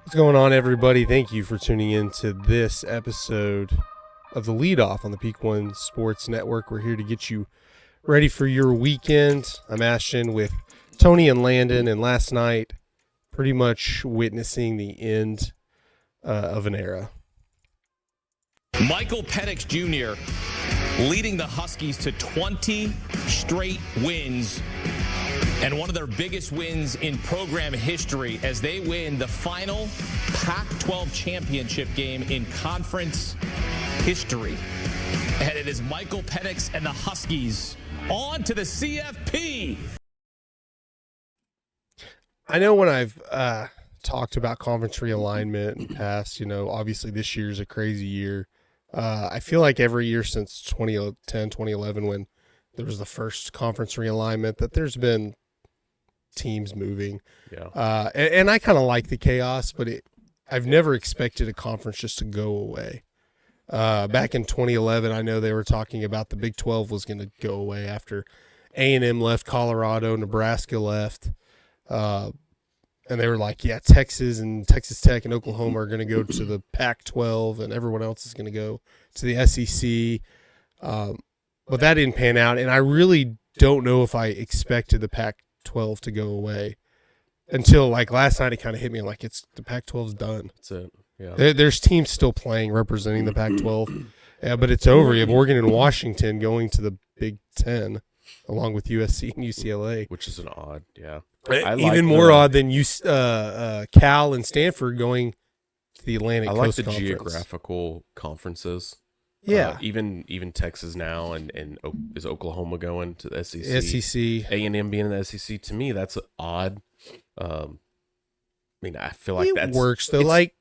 What's going on, everybody? Thank you for tuning in to this episode of the Leadoff on the Peak One Sports Network. We're here to get you ready for your weekend. I'm Ashton with Tony and Landen, and last night, pretty much witnessing the end of an era. Michael Penix Jr. leading the Huskies to 20 straight wins and one of their biggest wins in program history as they win the final Pac-12 championship game in conference history. And it is Michael Penix and the Huskies on to the CFP. I know when I've talked about conference realignment in the past, obviously this year's a crazy year. I feel like every year since 2010, 2011, when there was the first conference realignment, that there's been teams moving. Yeah. And I kind of like the chaos, but I've never expected a conference just to go away. Back in 2011, I know they were talking about the Big 12 was going to go away after A&M left, Colorado, Nebraska left. And they were like, yeah, Texas and Texas Tech and Oklahoma are going to go to the Pac-12 and everyone else is going to go to the SEC. But that didn't pan out. And I really don't know if I expected the Pac-12 to go away until like last night. It kind of hit me like the Pac-12's done. That's it. Yeah. There's teams still playing representing the Pac-12. Yeah, but it's over. You have Oregon and Washington going to the Big Ten along with USC and UCLA. Which is an odd, yeah. Even more odd than Cal and Stanford going to the Atlantic Coast the Conference. Geographical conferences. Yeah. Even Texas now and is Oklahoma going to the SEC? SEC. A&M being in the SEC, to me, that's odd. I feel like it works, though. They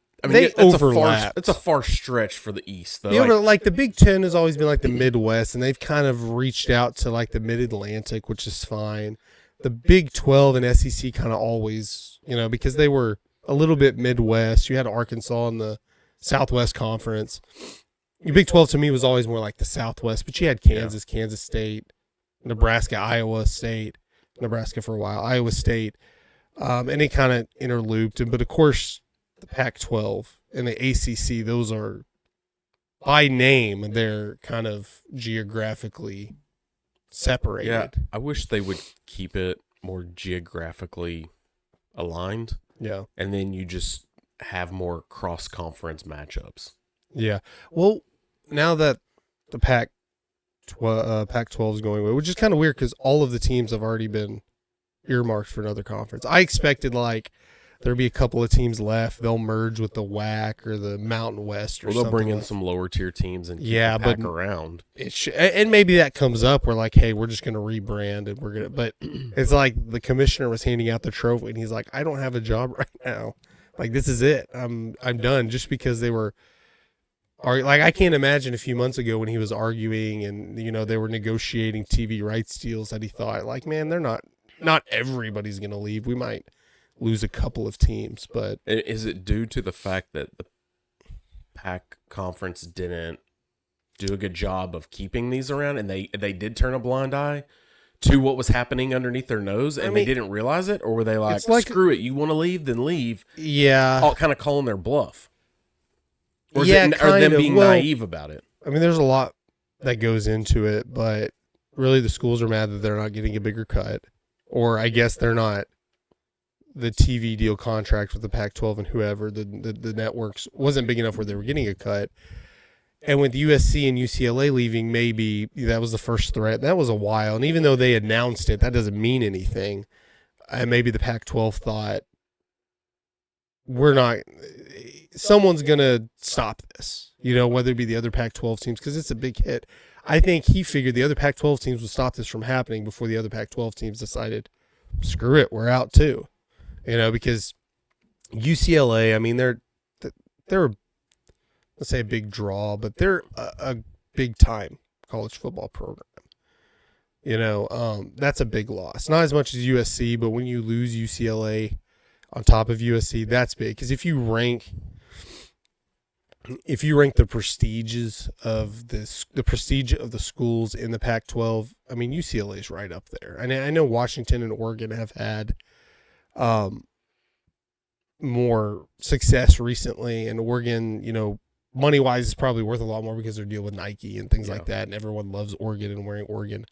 that's overlap. It's a far stretch for the East, though. The Big Ten has always been like the Midwest, and they've kind of reached out to like the Mid-Atlantic, which is fine. The Big 12 and SEC kind of always, because they were a little bit Midwest. You had Arkansas in the Southwest Conference. The Big 12 to me was always more like the Southwest, but you had Kansas, Kansas State, Nebraska, Iowa State, Nebraska for a while, Iowa State, and it kind of interlooped. But of course, the Pac-12 and the ACC, those are by name, they're kind of geographically separated. Yeah, I wish they would keep it more geographically aligned. Yeah. And then you just have more cross-conference matchups. Yeah. Well, now that the Pac-12 is going away, which is kind of weird because all of the teams have already been earmarked for another conference. I expected there'll be a couple of teams left. They'll merge with the WAC or the Mountain West or something. They'll bring in some lower tier teams and keep the Pac around. And maybe that comes up. We're like, hey, we're just going to rebrand and we're going to. But it's like the commissioner was handing out the trophy and he's like, I don't have a job right now. Like, this is it. I'm done. Just because they were. I can't imagine a few months ago when he was arguing and, they were negotiating TV rights deals that he thought, like, man, they're not everybody's going to leave. We might lose a couple of teams, but. Is it due to the fact that the Pac conference didn't do a good job of keeping these around and they did turn a blind eye to what was happening underneath their nose and they didn't realize it? Or were they like screw it, you want to leave, then leave? Yeah. All kind of calling their bluff. Or are them being naive about it? There's a lot that goes into it, but really the schools are mad that they're not getting a bigger cut. Or I guess they're not. The TV deal contract with the Pac-12 and whoever, the networks, wasn't big enough where they were getting a cut. And with USC and UCLA leaving, maybe that was the first threat. That was a while. And even though they announced it, that doesn't mean anything. And maybe the Pac-12 thought, someone's going to stop this, whether it be the other Pac-12 teams, because it's a big hit. I think he figured the other Pac-12 teams would stop this from happening before the other Pac-12 teams decided, screw it, we're out too. Because UCLA, they're let's say a big draw, but they're a big time college football program. That's a big loss. Not as much as USC, but when you lose UCLA on top of USC, that's big. Because if you rank the prestiges of the prestige of the schools in the Pac-12, UCLA is right up there. And I know Washington and Oregon have had more success recently, and Oregon, money wise is probably worth a lot more because they're dealing with Nike and things like that, and everyone loves Oregon and wearing Oregon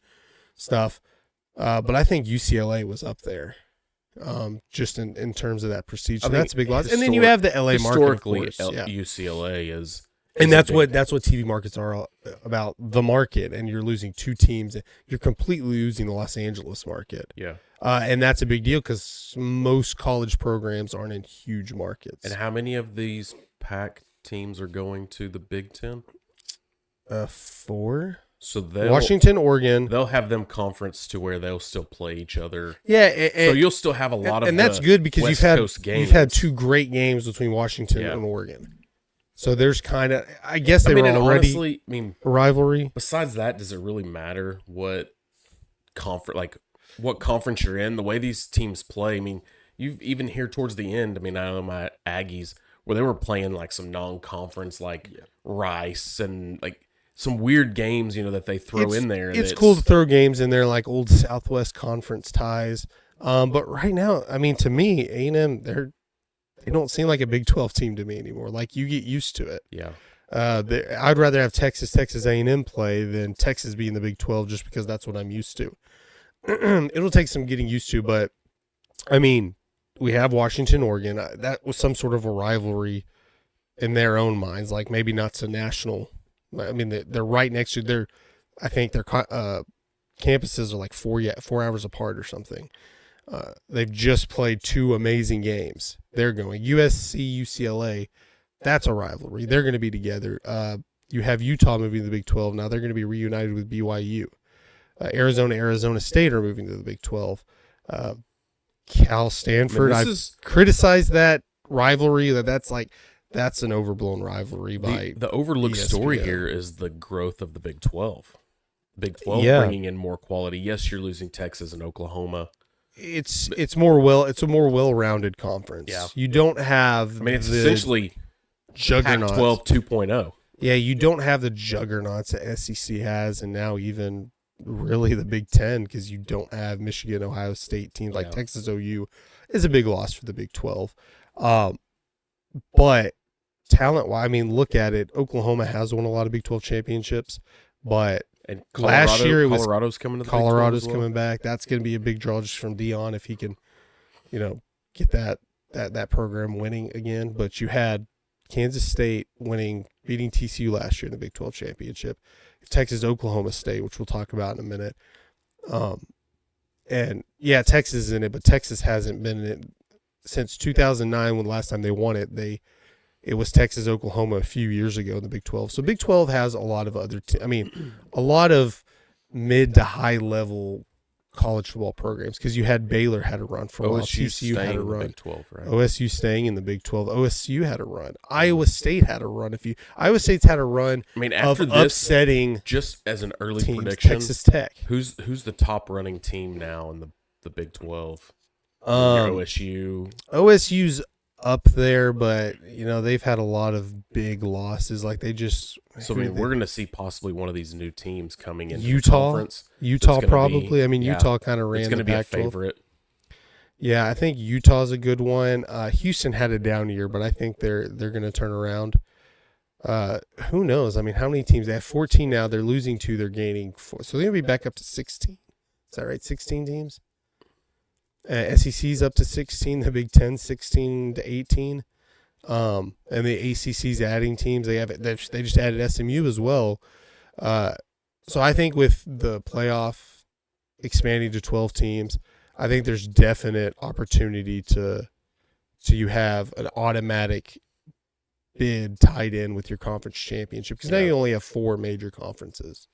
stuff. But I think UCLA was up there, just in terms of that prestige. So that's a big loss. And then you have the LA market, of course. UCLA is, and that's what TV markets are about, the market. And you're losing two teams. You're completely losing the Los Angeles market. Yeah. And that's a big deal because most college programs aren't in huge markets. And how many of these Pac teams are going to the Big Ten? 4. So Washington, Oregon. They'll have them conference to where they'll still play each other. Yeah, so you'll still have a lot of, and that's good because West Coast games. You've had 2 great games between Washington and Oregon. So there's kind of, I guess they were already honestly, a rivalry. Besides that, does it really matter what conference you're in? The way these teams play, I mean, you've even here towards the end. I mean, I know my Aggies where they were playing like some non-conference, like Rice and like some weird games, that they throw in there. It's cool to throw games in there like old Southwest Conference ties. But right now, I mean, to me, A&M, they don't seem like a Big 12 team to me anymore. Like, you get used to it. Yeah. I'd rather have Texas A&M play than Texas be in the Big 12 just because that's what I'm used to. It'll take some getting used to, but I mean, we have Washington, Oregon. That was some sort of a rivalry in their own minds. Like, maybe not to national. I mean, they're right next to I think their campuses are like 4 hours apart or something. They've just played 2 amazing games. They're going USC, UCLA. That's a rivalry. They're going to be together. You have Utah moving to the Big 12. Now they're going to be reunited with BYU. Arizona State are moving to the Big 12. Cal, Stanford. I've criticized that rivalry. That's an overblown rivalry by the overlooked ESPN. story here is the growth of the Big 12. Big 12 bringing in more quality. Yes, you're losing Texas and Oklahoma. It's a more well-rounded conference. Yeah. You don't have. I mean, it's essentially juggernauts. Pac-12 2.0. Yeah, you don't have the juggernauts that SEC has, and now even really the Big Ten, because you don't have Michigan, Ohio State teams like Texas. OU is a big loss for the Big 12. But talent-wise, I mean, look at it. Oklahoma has won a lot of Big 12 championships, but and last year it was Colorado's coming to the Colorado's Big 12 as well. coming back. That's going to be a big draw just from Dion if he can, get that program winning again. But you had Kansas State beating TCU last year in the Big 12 championship. Texas, Oklahoma State, which we'll talk about in a minute. And yeah, Texas is in it, but Texas hasn't been in it since 2009 when the last time they won it. It was Texas, Oklahoma a few years ago in the Big 12. So Big 12 has a lot of a lot of mid to high level college football programs, because you had Baylor had a run for a while. TCU had a run. Big 12, right? OSU staying in the Big 12. OSU had a run. Iowa State had a run. Iowa State's had a run. I mean, after this, upsetting just as an early teams, prediction, Texas Tech. Who's the top running team now in the Big 12? OSU's up there, but they've had a lot of big losses. Like they just. So I mean, we're going to see possibly one of these new teams coming into Utah. the conference. Utah probably. Utah kind of ran. It's going to be a Pac-12. favorite. Yeah, I think Utah's a good one. Houston had a down year, but I think they're going to turn around. Who knows? I mean, how many teams? They have 14 now. They're losing 2. They're gaining 4. So they're going to be back up to 16. Is that right? 16 teams? SEC's up to 16. The Big 10, 16 to 18. And the ACC's adding teams. They just added SMU as well. So I think with the playoff expanding to 12 teams, I think there's definite opportunity to you have an automatic bid tied in with your conference championship, because now you only have 4 major conferences,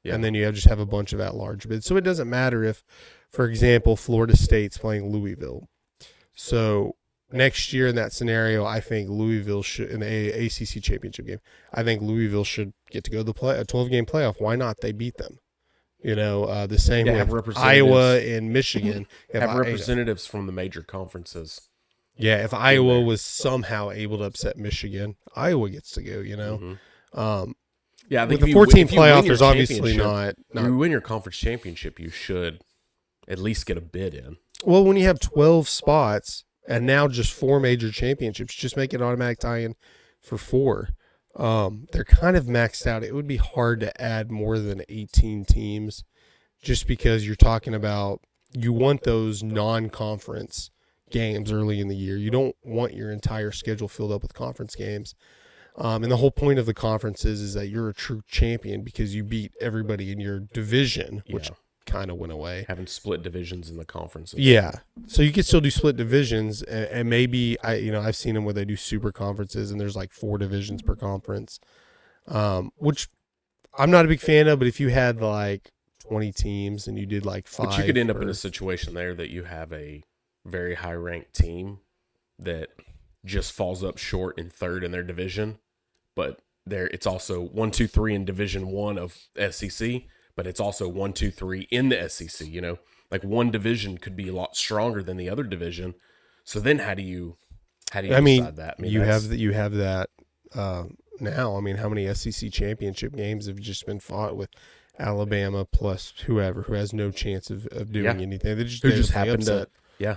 and then you just have a bunch of at-large bids. So it doesn't matter if, for example, Florida State's playing Louisville. So next year in that scenario, I think Louisville should, in the ACC championship game, I think Louisville should get to go to a 12-game playoff. Why not? They beat them. The same with Iowa and Michigan. Have representatives from the major conferences. Yeah, if Iowa was somehow able to upset Michigan, Iowa gets to go, Mm-hmm. Yeah, I think with the 14 playoff, there's obviously not. If you win your conference championship, you should at least get a bid in. Well, when you have 12 spots, and now just 4 major championships. Just make it automatic tie-in for 4. They're kind of maxed out. It would be hard to add more than 18 teams just because you're talking about you want those non-conference games early in the year. You don't want your entire schedule filled up with conference games. And the whole point of the conferences is that you're a true champion because you beat everybody in your division, which kind of went away. Having split divisions in the conferences. Yeah. So you can still do split divisions, and maybe I've seen them where they do super conferences and there's like 4 divisions per conference, which I'm not a big fan of. But if you had like 20 teams and you did like 5, but you could end up in a situation there that you have a very high ranked team that just falls up short in 3rd in their division, but it's also 1, 2, 3 in Division 1 of SEC. But it's also 1, 2, 3 in the SEC. Like one division could be a lot stronger than the other division. So then how do you decide that? You have that now. I mean, how many SEC championship games have just been fought with Alabama plus whoever who has no chance of doing anything? They just happen to. Yeah.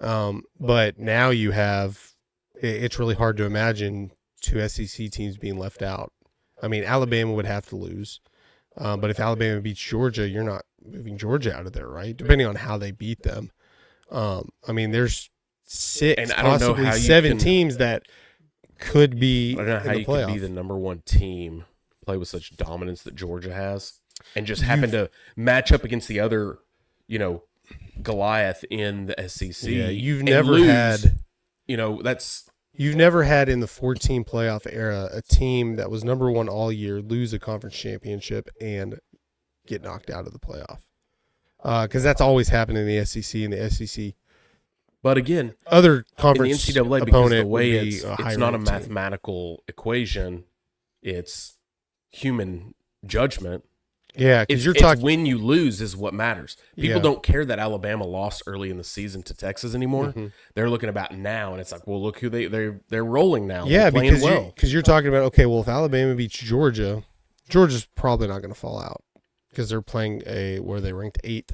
But now you have. It's really hard to imagine 2 SEC teams being left out. I mean, Alabama would have to lose. But if Alabama beats Georgia, you're not moving Georgia out of there, right? Depending on how they beat them. I mean, there's 6, and possibly 7 teams that could be. I don't know how you could be the number 1 team, play with such dominance that Georgia has, and just happen to match up against the other, Goliath in the SEC. Yeah, you've never had. You've never had in the 14 playoff era a team that was number 1 all year lose a conference championship and get knocked out of the playoff. Because that's always happened in the SEC and the SEC. But again, other conference in the NCAA, because the way it's not a mathematical equation, it's human judgment. Yeah, because you're talking when you lose is what matters. People don't care that Alabama lost early in the season to Texas anymore. Mm-hmm. They're looking about now, and it's like, well, look who they're rolling now. Yeah, they're playing because you're talking about, okay, well, if Alabama beats Georgia, Georgia's probably not going to fall out because they're playing where they ranked 8th.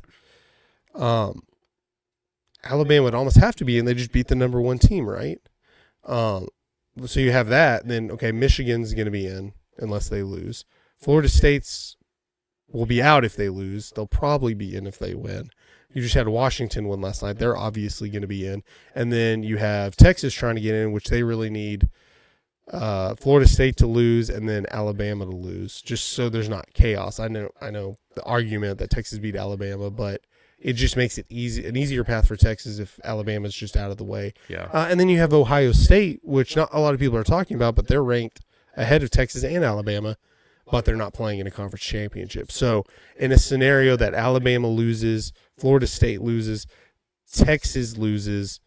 Alabama would almost have to be, and they just beat the number 1 team, right? So you have that. Then okay, Michigan's going to be in unless they lose. Florida State's will be out if they lose. They'll probably be in if they win. You just had Washington win last night. They're obviously going to be in. And then you have Texas trying to get in, which they really need Florida State to lose and then Alabama to lose, just so there's not chaos. I know the argument that Texas beat Alabama, but it just makes it an easier path for Texas if Alabama's just out of the way. Yeah. And then you have Ohio State, which not a lot of people are talking about, but they're ranked ahead of Texas and Alabama, but they're not playing in a conference championship. So in a scenario that Alabama loses, Florida State loses, Texas loses,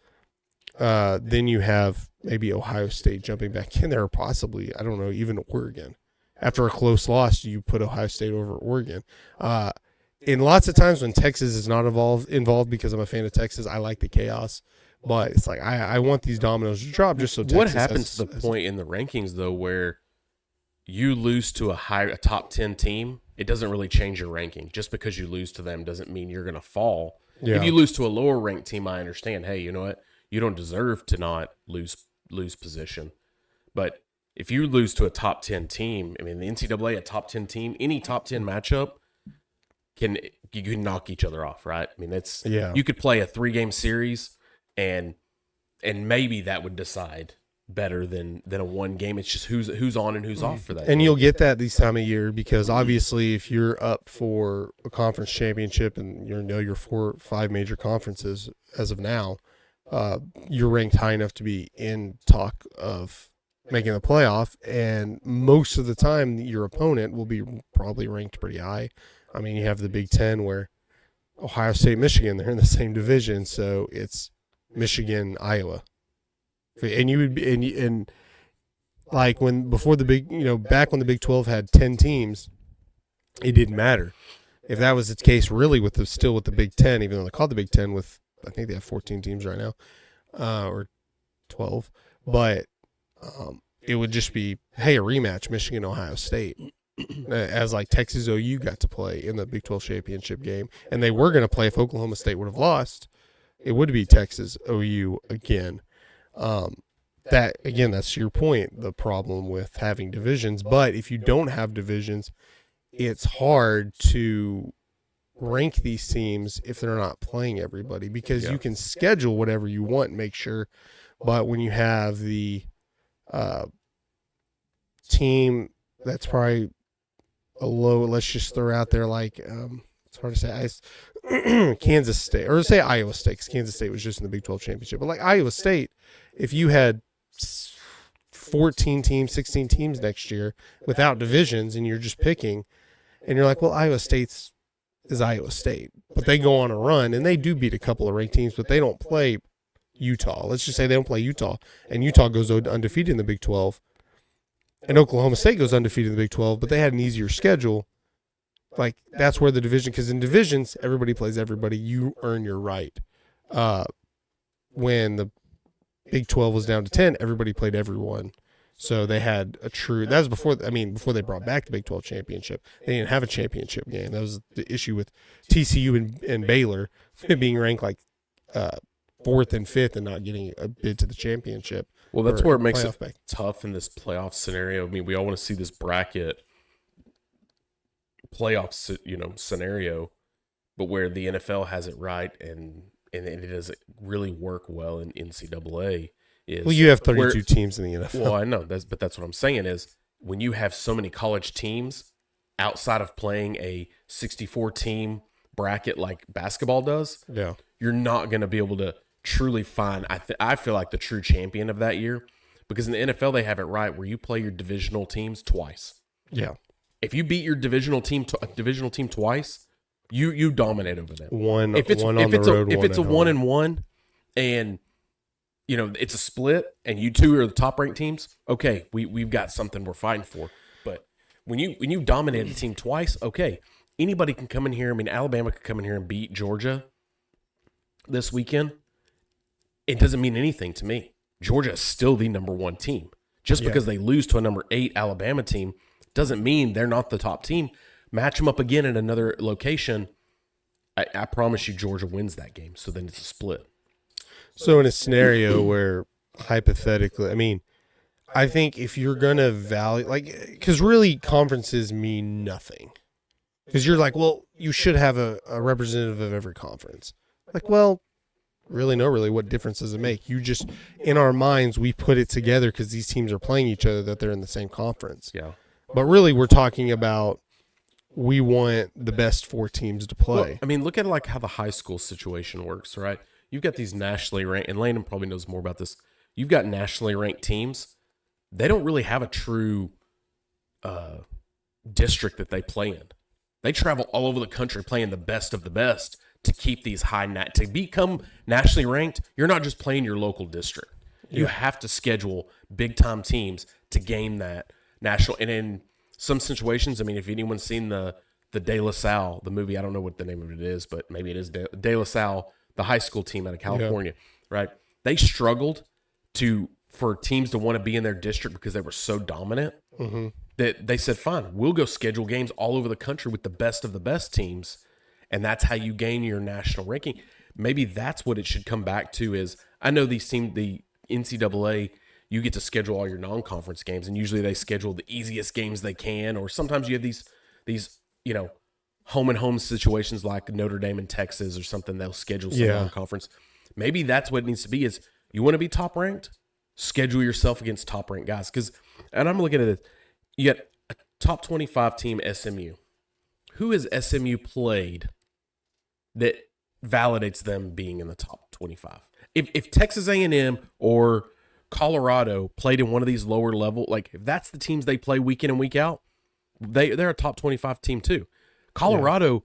then you have maybe Ohio State jumping back in there, or possibly, I don't know, even Oregon. After a close loss, you put Ohio State over Oregon. In lots of times when Texas is not involved because I'm a fan of Texas, I like the chaos. But it's like I want these dominoes to drop just so Texas What happens to the point in the rankings, though, where you lose to a top 10 team, it doesn't really change your ranking. Just because you lose to them doesn't mean you're going to fall. Yeah. If you lose to a lower ranked team, I understand, hey, you know what? You don't deserve to not lose position. But if you lose to a top 10 team, I mean, the NCAA, a top 10 team, any top 10 matchup, you can knock each other off, right? I mean, you could play a 3-game series and maybe that would decide better than a 1 game. It's just who's on and who's off for that. And you'll get that this time of year because obviously if you're up for a conference championship and you're 4 or 5 major conferences as of now, you're ranked high enough to be in talk of making the playoff, and most of the time your opponent will be probably ranked pretty high. I mean, you have the Big Ten where Ohio State, Michigan, they're in the same division, so it's Michigan, Iowa. And you would be, and like back when the Big 12 had 10 teams, it didn't matter. If that was the case, really, with the Big 10, even though they called the Big 10 with, I think they have 14 teams right now, or 12, but it would just be, hey, a rematch, Michigan, Ohio State, as like Texas OU got to play in the Big 12 championship game, and they were going to play if Oklahoma State would have lost. it would be Texas, OU again. That's your point, the problem with having divisions. But if you don't have divisions, it's hard to rank these teams if they're not playing everybody, because you can schedule whatever you want and make sure. But when you have the team that's probably a low, let's just throw out there like, it's hard to say, Kansas State, or say Iowa State, because Kansas State was just in the Big 12 championship. But like Iowa State, if you had 14 teams, 16 teams next year without divisions, and you're just picking, and you're like, well, Iowa State's is Iowa State, but they go on a run and they do beat a couple of ranked teams, but they don't play Utah. Let's just say they don't play Utah, and Utah goes undefeated in the Big 12, and Oklahoma State goes undefeated in the Big 12, but they had an easier schedule. Like, that's where the division, because in divisions, everybody plays everybody. You earn your right. When the Big 12 was down to 10, everybody played everyone. So they had that was before they brought back the Big 12 championship. They didn't have a championship game. That was the issue with TCU and Baylor being ranked like 4th and 5th and not getting a bid to the championship. Well, that's where it makes it tough in this playoff scenario. I mean, we all want to see this bracket playoff, scenario, but where the NFL has it right and it doesn't really work well in NCAA. Well, you have 32 teams in the NFL. Well, I know, but that's what I'm saying is when you have so many college teams outside of playing a 64-team bracket like basketball does, you're not going to be able to truly find, I feel like, the true champion of that year, because in the NFL they have it right where you play your divisional teams twice. Yeah. If you beat your divisional team twice, you dominate over them. If it's a 1-1 and it's a split and you two are the top ranked teams, okay, we've got something we're fighting for. But when you dominate a team twice, okay, anybody can come in here. I mean, Alabama could come in here and beat Georgia this weekend. It doesn't mean anything to me. Georgia is still the number 1 team. Just because they lose to a number 8 Alabama team doesn't mean they're not the top team. Match them up again at another location. I promise you Georgia wins that game. So then it's a split. So in a scenario where hypothetically, I mean, I think if you're going to value, because really conferences mean nothing. Because you're like, well, you should have a representative of every conference. Like, well, really, what difference does it make? You just, in our minds, we put it together because these teams are playing each other, that they're in the same conference. Yeah. But really, we're talking about we want the best 4 teams to play. Well, I mean, look at like how the high school situation works, right? You've got these nationally ranked, and Landen probably knows more about this. You've got nationally ranked teams. They don't really have a true district that they play in. They travel all over the country playing the best of the best to keep these to become nationally ranked. You're not just playing your local district. You have to schedule big time teams to gain that national. And in some situations, I mean, if anyone's seen the De La Salle, the movie, I don't know what the name of it is, but maybe it is De La Salle, the high school team out of California, right? They struggled for teams to want to be in their district because they were so dominant that they said, fine, we'll go schedule games all over the country with the best of the best teams, and that's how you gain your national ranking. Maybe that's what it should come back to is, I know these teams, the NCAA, you get to schedule all your non-conference games, and usually they schedule the easiest games they can, or sometimes you have these home and home situations like Notre Dame in Texas or something. They'll schedule some non-conference. Maybe that's what it needs to be is you want to be top ranked, schedule yourself against top ranked guys. And I'm looking at it, you got a top 25 team SMU. Who has SMU played that validates them being in the top 25? If Texas A&M or Colorado played in one of these lower level, like if that's the teams they play week in and week out, they're a top 25 team too. Colorado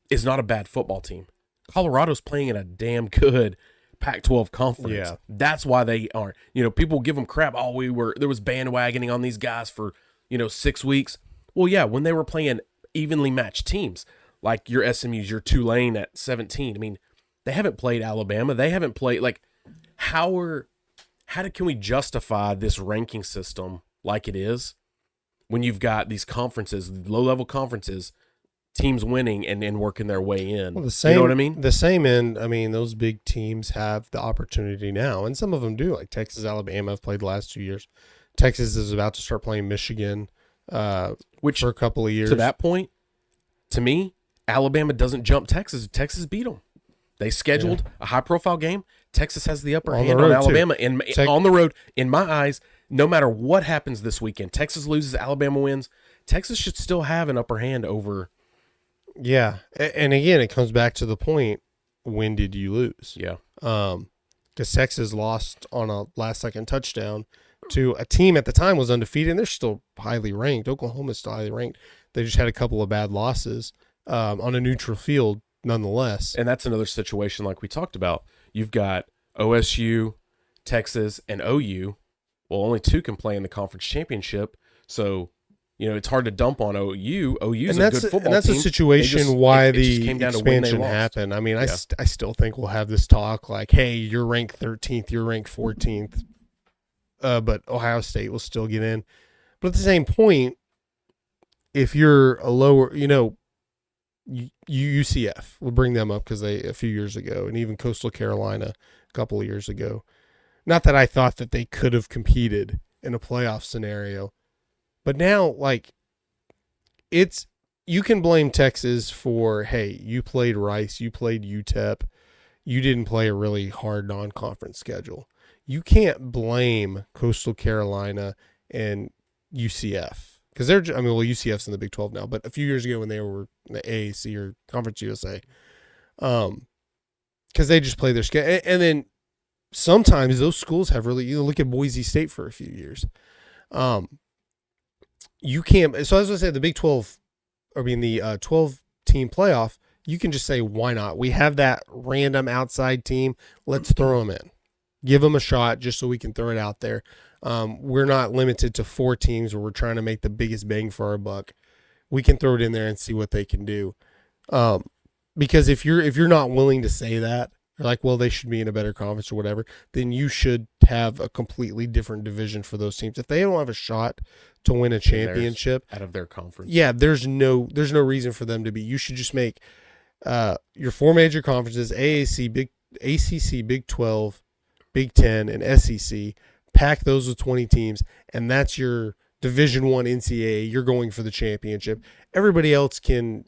is not a bad football team. Colorado's playing in a damn good Pac-12 conference. Yeah. That's why they aren't. People give them crap. Oh, there was bandwagoning on these guys for, 6 weeks. Well, yeah, when they were playing evenly matched teams, like your SMUs, your Tulane at 17. I mean, they haven't played Alabama. They haven't played, like, can we justify this ranking system like it is when you've got these conferences, low-level conferences, teams winning and working their way in. Well, the same, you know what I mean? The same end. I mean, those big teams have the opportunity now, and some of them do. Like Texas, Alabama have played the last 2 years. Texas is about to start playing Michigan, Which for a couple of years. To that point, to me, Alabama doesn't jump Texas. Texas beat them. They scheduled a high-profile game. Texas has the upper hand on Alabama. On the road, in my eyes, no matter what happens this weekend, Texas loses, Alabama wins, Texas should still have an upper hand over. Yeah, and again, it comes back to the point: when did you lose? Yeah. Because Texas lost on a last-second touchdown to a team at the time was undefeated, and they're still highly ranked. Oklahoma's still highly ranked. They just had a couple of bad losses on a neutral field, nonetheless. And that's another situation like we talked about. You've got OSU, Texas, and OU. Well, only two can play in the conference championship, so it's hard to dump on OU. OU's a good football team. And that's a situation why the expansion happened. happened. I mean, I still think we'll have this talk like, hey, you're ranked 13th, you're ranked 14th, but Ohio State will still get in. But at the same point, if you're a lower, UCF, we'll bring them up because they a few years ago, and even Coastal Carolina a couple of years ago. Not that I thought that they could have competed in a playoff scenario, but now you can blame Texas for, hey, you played Rice, you played UTEP, you didn't play a really hard non-conference schedule. You can't blame Coastal Carolina and UCF. Because UCF's in the Big 12 now, but a few years ago when they were in the AAC or Conference USA, because they just play their schedule. And then sometimes those schools have really, look at Boise State for a few years. You can't, so as I said, the Big 12, the 12-team playoff, you can just say, why not? We have that random outside team. Let's throw them in. Give them a shot just so we can throw it out there. We're not limited to 4 teams where we're trying to make the biggest bang for our buck. We can throw it in there and see what they can do. Because if you're not willing to say that, you're like, well, they should be in a better conference or whatever, then you should have a completely different division for those teams. If they don't have a shot to win a championship out of their conference, there's no reason for them to be. You should just make your 4 major conferences: ACC, Big 12, Big 10, and SEC. Pack those with 20 teams, and that's your Division I NCAA. You're going for the championship. Everybody else can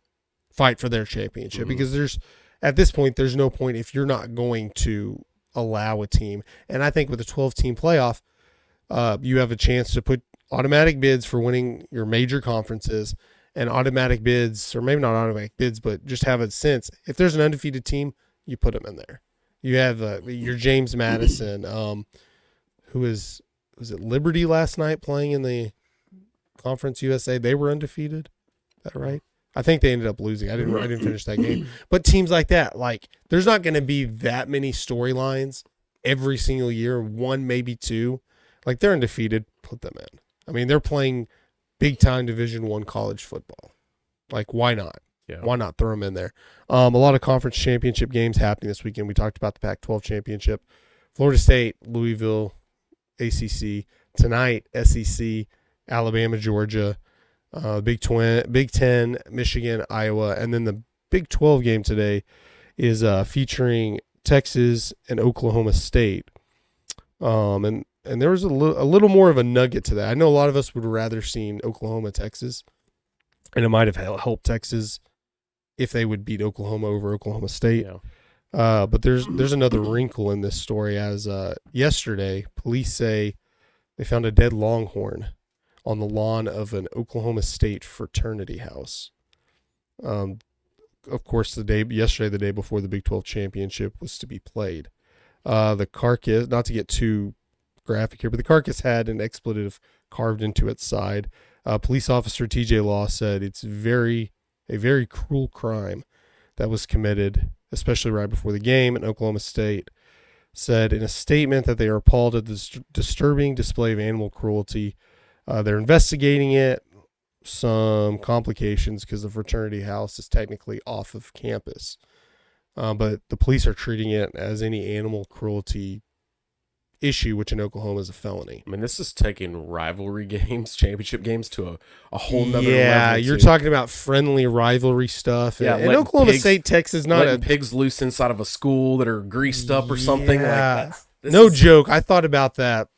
fight for their championship because at this point, there's no point if you're not going to allow a team. And I think with a 12-team playoff, you have a chance to put automatic bids for winning your major conferences and automatic bids, or maybe not automatic bids, but just have a sense. If there's an undefeated team, you put them in there. You have your James Madison, who was it Liberty last night playing in the Conference USA? They were undefeated. Is that right? I think they ended up losing. I didn't finish that game. But teams like that, there's not going to be that many storylines every single year. 1, maybe 2. They're undefeated. Put them in. I mean, they're playing big time Division I college football. Why not? Yeah. Why not throw them in there? A lot of conference championship games happening this weekend. We talked about the Pac-12 championship. Florida State, Louisville, ACC. Tonight, SEC, Alabama, Georgia. Big 10, Michigan, Iowa. And then the Big 12 game today is featuring Texas and Oklahoma State. And there was a little more of a nugget to that. I know a lot of us would rather seen Oklahoma, Texas. And it might have helped Texas if they would beat Oklahoma over Oklahoma State. Yeah. But there's another wrinkle in this story. As yesterday, police say they found a dead longhorn on the lawn of an Oklahoma State fraternity house. Of course, the day before the Big 12 championship was to be played. The carcass, not to get too graphic here, but the carcass had an expletive carved into its side. Police officer TJ Law said it's a very cruel crime that was committed, especially right before the game. And Oklahoma State said in a statement that they are appalled at this disturbing display of animal cruelty. They're investigating it, some complications because the fraternity house is technically off of campus. But the police are treating it as any animal cruelty issue, which in Oklahoma is a felony. I mean, this is taking rivalry games, championship games to a whole nother level. Yeah, you're talking about friendly rivalry stuff. Yeah, and Oklahoma State, Texas, not letting pigs loose inside of a school that are greased up or something. Yeah. Like joke. I thought about that.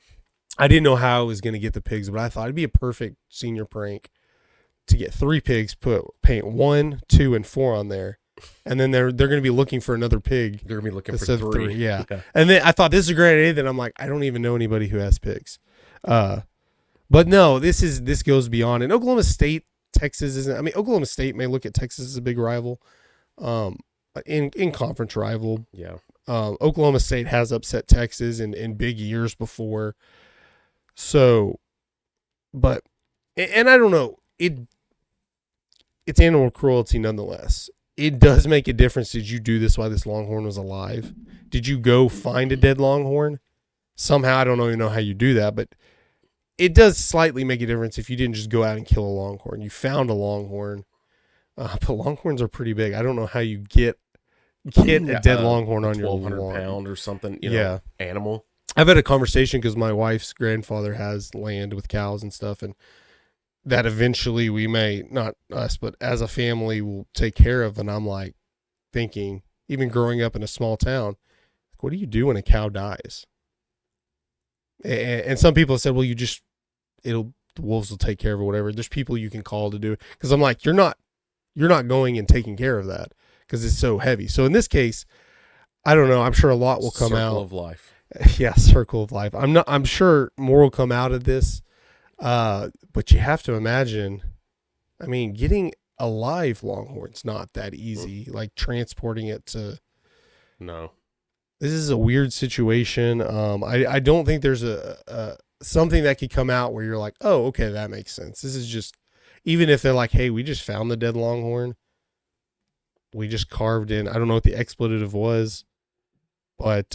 I didn't know how I was going to get the pigs, but I thought it'd be a perfect senior prank to get 3 pigs, paint 1, 2, and 4 on there. And then they're going to be looking for another pig. They're going to be looking for 3. Yeah. And then I thought this is a great idea. Then I'm like, I don't even know anybody who has pigs. But no, this goes beyond. And Oklahoma State, Texas isn't. I mean, Oklahoma State may look at Texas as a big rival, in conference rival. Yeah. Oklahoma State has upset Texas in big years before. So, but, and I don't know, it's animal cruelty nonetheless. It does make a difference. Did you do this while this longhorn was alive? Did you go find a dead longhorn? Somehow, I don't even know how you do that, but it does slightly make a difference if you didn't just go out and kill a longhorn. You found a longhorn. But longhorns are pretty big. I don't know how you get a dead longhorn on your lawn. 1,200 pound or something, animal. I've had a conversation because my wife's grandfather has land with cows and stuff, and that eventually we may, not us, but as a family will take care of. And I'm like thinking, even growing up in a small town, what do you do when a cow dies? And some people have said, well, the wolves will take care of it or whatever. There's people you can call to do it. Because I'm like, you're not going and taking care of that because it's so heavy. So in this case, I don't know. I'm sure a lot will come out. Circle of life. Yeah, circle of life. I'm sure more will come out of this. But you have to imagine, I mean, getting a live longhorn's not that easy. Like transporting it to. No. This is a weird situation. I don't think there's a something that could come out where you're like, oh, okay, that makes sense. This is just, even if they're like, hey, we just found the dead longhorn. We just carved in. I don't know what the expletive was, but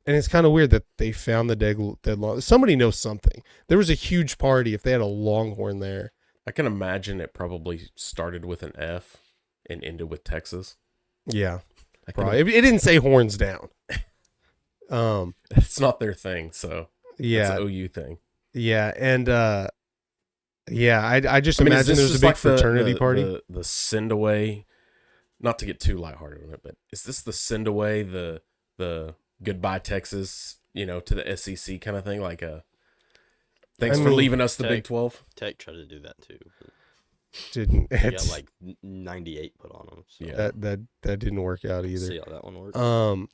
and it's kind of weird that they found the dead longhorn. Somebody knows something. There was a huge party if they had a longhorn there. I can imagine it probably started with an F and ended with Texas. Yeah, probably. It didn't say horns down. It's not their thing, so yeah, it's an OU thing. Yeah, and I just imagine there's a big fraternity party. The send away, not to get too lighthearted on it, but is this the send away, the goodbye Texas, to the SEC kind of thing, like thanks for leaving us, the Big 12. Tech tried to do that too. Didn't He got like 98 put on him. So. Yeah, that didn't work out either. See how that one worked.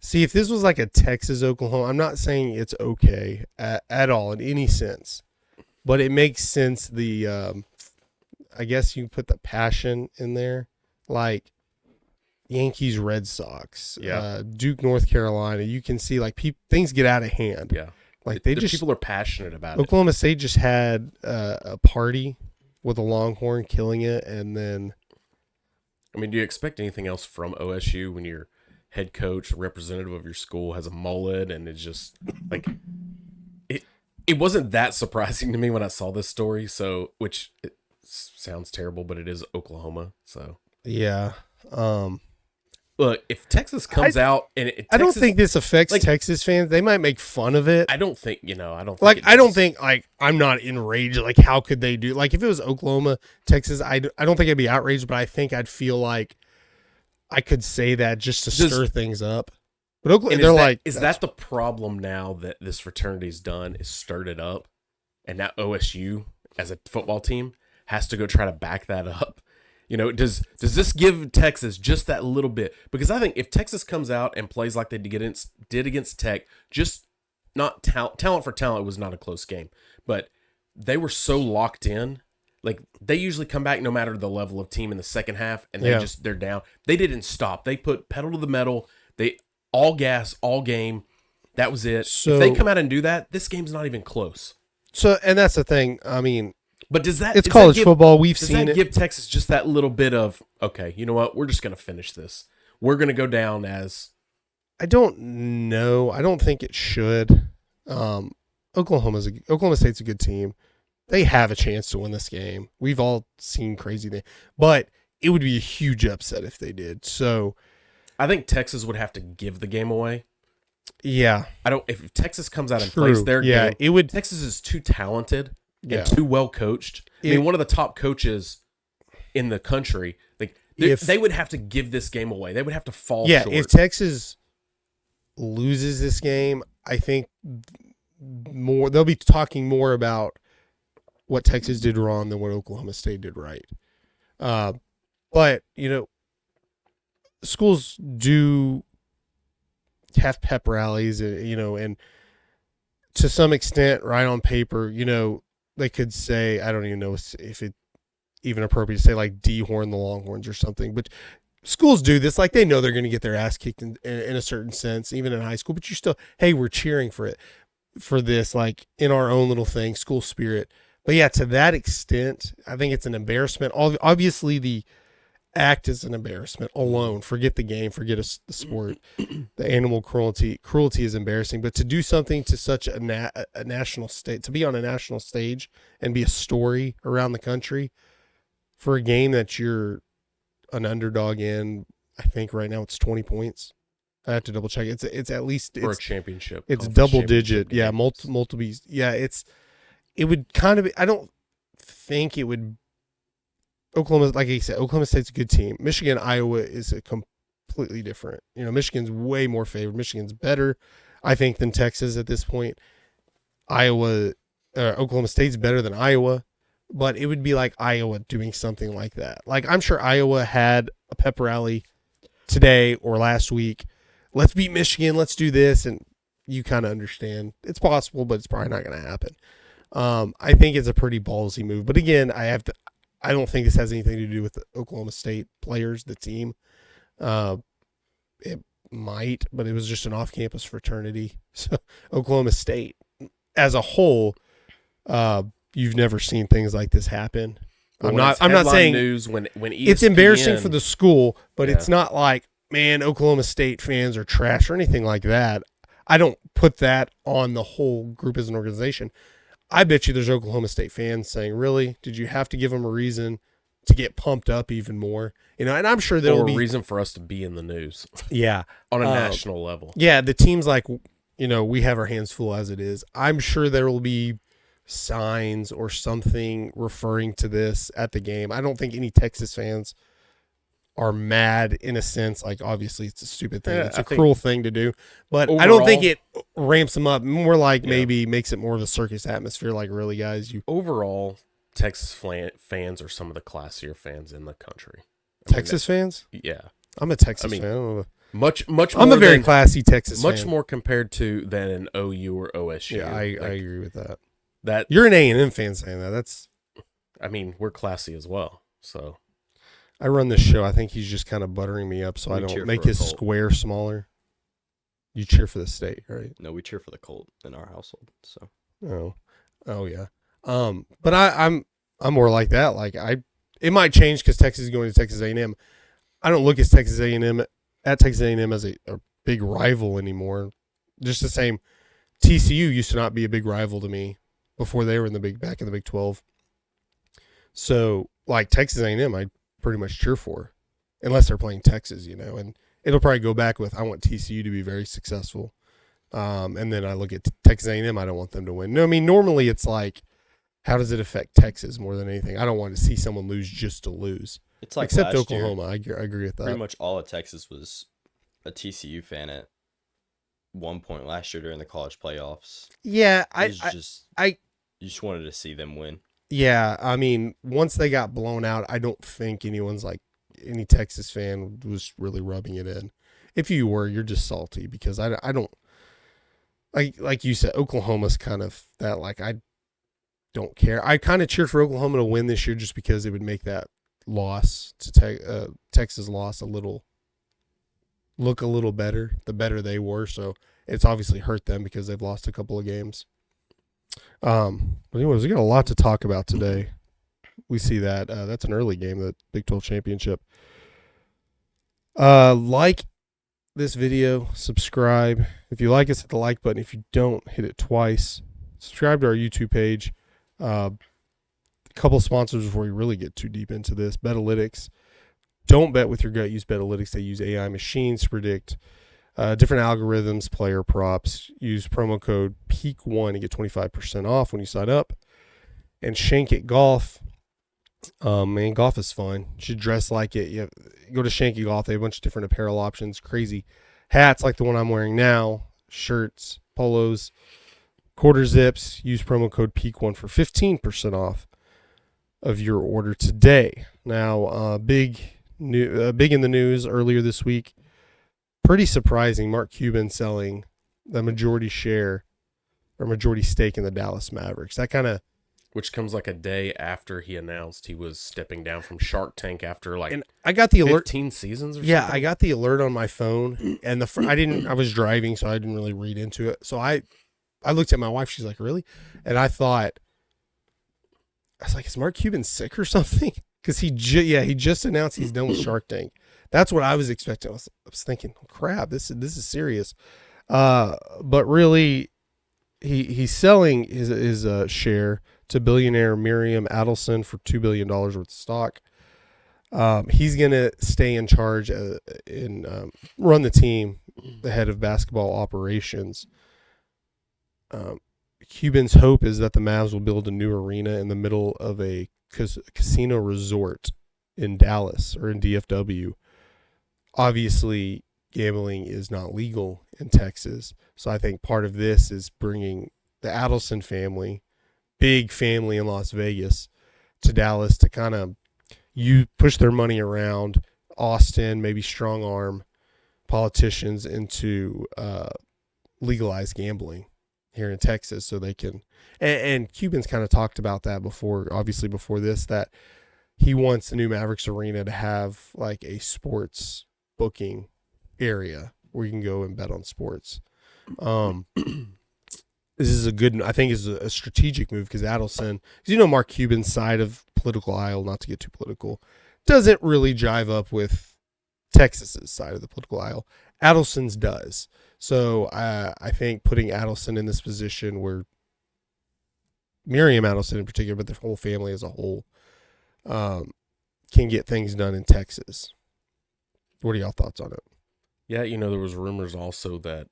See, if this was like a Texas Oklahoma, I'm not saying it's okay at all in any sense, but it makes sense. I guess you can put the passion in there, like Yankees, Red Sox, Duke, North Carolina. You can see like things get out of hand. Yeah, like people are passionate about it. Oklahoma State just had a party with a longhorn killing it, and then. I mean, do you expect anything else from OSU when your head coach, representative of your school, has a mullet and it's just like it wasn't that surprising to me when I saw this story. So, which it sounds terrible, but it is Oklahoma. So yeah. Look, if Texas comes out and I don't think this affects Texas fans. They might make fun of it. I don't think I don't think I don't think I'm not enraged. Like, how could they do? Like, if it was Oklahoma, Texas, I don't think I'd be outraged, but I think I'd feel like I could say that just to stir things up. But Oklahoma, is that the problem now that this fraternity's done is stirred it up, and now OSU as a football team has to go try to back that up? Does this give Texas just that little bit? Because I think if Texas comes out and plays like they did against Tech, just not talent for talent, it was not a close game, but they were so locked in. Like, they usually come back no matter the level of team in the second half, and they're down. They didn't stop. They put pedal to the metal. They all gas all game. That was it. So, if they come out and do that, this game's not even close. So, and that's the thing. I mean, but it's college football. We've seen it. Does that give Texas just that little bit of, okay, you know what? We're just going to finish this. We're going to go down as. I don't know. I don't think it should. Oklahoma State's a good team. They have a chance to win this game. We've all seen crazy things, but it would be a huge upset if they did. So, I think Texas would have to give the game away Yeah. I don't. If Texas comes out and True. plays their Yeah, game, it would. Texas is too talented Yeah. and too well coached. I mean, one of the top coaches in the country. Like they would have to give this game away. They would have to fall short. If Texas loses this game, I think they'll be talking more about what Texas did wrong than what Oklahoma State did right. But, schools do have pep rallies, and to some extent, right on paper, they could say, I don't even know if it even appropriate to say like dehorn the Longhorns or something, but schools do this. Like they know they're going to get their ass kicked in a certain sense, even in high school, but you still, hey, we're cheering for this, like in our own little thing, school spirit. But yeah, to that extent, I think it's an embarrassment. Obviously the act is an embarrassment alone. Forget the game, forget the sport. The animal cruelty is embarrassing, but to do something to such a national state, to be on a national stage and be a story around the country for a game that you're an underdog in, I think right now it's 20 points. I have to double check. It's at least for a championship. It's double digit. Yeah, multiple. Yeah, it would kind of. I don't think it would. Oklahoma, like I said, Oklahoma State's a good team. Michigan, Iowa is a completely different. Michigan's way more favored. Michigan's better, I think, than Texas at this point. Oklahoma State's better than Iowa. But it would be like Iowa doing something like that. Like, I'm sure Iowa had a pep rally today or last week. Let's beat Michigan. Let's do this. And you kind of understand. It's possible, but it's probably not going to happen. I think it's a pretty ballsy move. But again, I don't think this has anything to do with the Oklahoma State players, the team. It might, but it was just an off-campus fraternity. So Oklahoma State, as a whole, you've never seen things like this happen. I'm not saying news when ESPN, it's embarrassing for the school, but it's not like, man, Oklahoma State fans are trash or anything like that. I don't put that on the whole group as an organization. I bet you there's Oklahoma State fans saying, really, did you have to give them a reason to get pumped up even more? And I'm sure there'll be a reason for us to be in the news. Yeah. On a national level. Yeah. The teams like, we have our hands full as it is. I'm sure there will be signs or something referring to this at the game. I don't think any Texas fans are mad in a sense. Like, obviously it's a stupid thing. It's a cruel thing to do, but overall, I don't think it ramps them up. More like maybe makes it more of a circus atmosphere. Like, really, guys, overall, Texas fans are some of the classier fans in the country. Texas fans? Yeah. I'm a Texas fan. I don't know. Much more. I'm a very classy Texas fan. Much more compared to than an OU or OSU. Yeah, I agree with that. That you're an A&M fan saying that. That's. I mean, we're classy as well. So. I run this show. I think he's just kind of buttering me up so I don't make his square smaller. You cheer for the state, right? No, we cheer for the Colt in our household. So. Oh yeah. But I'm more like that. Like it might change because Texas is going to Texas A&M. I don't look at Texas A&M as a big rival anymore. Just the same. TCU used to not be a big rival to me before they were back in the Big 12. So like Texas A&M, I pretty much cheer for, unless they're playing Texas, and it'll probably go back with I want TCU to be very successful, and then I look at Texas A&M. I don't want them to win. No, I mean normally it's like, how does it affect Texas more than anything? I don't want to see someone lose just to lose. It's like except Oklahoma. I agree with that. Pretty much all of Texas was a TCU fan at one point last year during the college playoffs. Yeah, you just wanted to see them win. Yeah, I mean, once they got blown out, I don't think any Texas fan was really rubbing it in. If you were, you're just salty because I don't like you said, Oklahoma's kind of that, like, I don't care. I kind of cheered for Oklahoma to win this year just because it would make that loss to Texas loss look a little better, the better they were. So it's obviously hurt them because they've lost a couple of games. But anyways, we got a lot to talk about today. We see that that's an early game, the Big 12 championship. Like this video, subscribe. If you like us, hit the like button. If you don't, hit it twice. Subscribe to our YouTube page. A couple sponsors before we really get too deep into this. Betalytics. Don't bet with your gut. Use Betalytics. They use AI machines to predict different algorithms, player props. Use promo code PEAK1 to get 25% off when you sign up. And Shank It Golf. Man, golf is fun. You should dress like it. Go to Shanky Golf. They have a bunch of different apparel options. Crazy hats like the one I'm wearing now. Shirts, polos, quarter zips. Use promo code PEAK1 for 15% off of your order today. Now, big in the news earlier this week. Pretty surprising. Mark Cuban selling the majority share or majority stake in the Dallas Mavericks. That kind of, which comes like a day after he announced he was stepping down from Shark Tank after like and I got the alert 15 seasons or yeah, something. I got the alert on my phone and I was driving, so I didn't really read into it. So I looked at my wife, she's like, "Really?" And I was like, "Is Mark Cuban sick or something?" Cuz he just announced he's done with Shark Tank. That's what I was expecting. I was thinking, oh, crap, this is serious. But really he's selling his share to billionaire Miriam Adelson for $2 billion worth of stock. He's going to stay in charge and run the team, the head of basketball operations. Cuban's hope is that the Mavs will build a new arena in the middle of a casino resort in Dallas or in DFW. Obviously, gambling is not legal in Texas. So I think part of this is bringing the Adelson family, big family in Las Vegas, to Dallas to kind of push their money around Austin, maybe strong arm politicians into legalized gambling here in Texas so they can. And Cuban's kind of talked about that before, obviously before this, that he wants the new Mavericks arena to have like a sports booking area where you can go and bet on sports. This is I think is a strategic move because Adelson, because Mark Cuban's side of political aisle, not to get too political, doesn't really jive up with Texas's side of the political aisle. Adelson's does. So I think putting Adelson in this position where Miriam Adelson in particular, but the whole family as a whole, can get things done in Texas. What are y'all thoughts on it? Yeah, there was rumors also that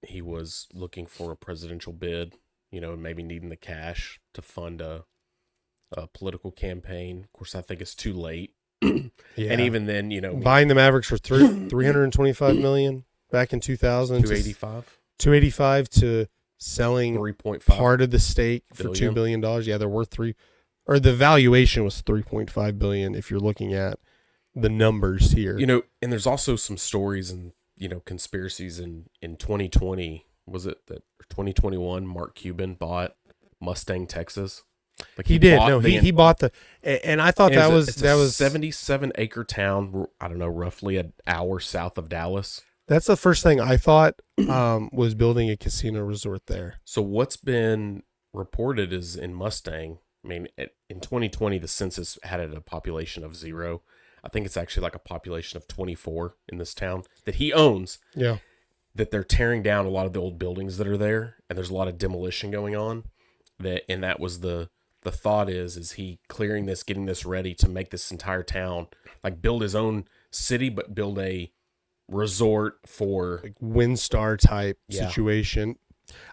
he was looking for a presidential bid, and maybe needing the cash to fund a political campaign. Of course, I think it's too late. Yeah. And even then, buying the Mavericks for $325 million back in 2000, 285 to selling 3.5 part of the stake for $2 billion. Yeah, they're worth the valuation was $3.5 billion if you're looking at the numbers here. And there's also some stories and conspiracies in 2020, was it that 2021 Mark Cuban bought Mustang, Texas? Like he did. No, he bought and I thought that was 77-acre town, I don't know, roughly an hour south of Dallas. That's the first thing I thought was building a casino resort there. So what's been reported is in Mustang, I mean, in 2020 the census had a population of 0. I think it's actually like a population of 24 in this town that he owns. Yeah. That they're tearing down a lot of the old buildings that are there, and there's a lot of demolition going on. That was the thought is he clearing this, getting this ready to make this entire town, like build his own city, but build a resort for like WinStar type situation.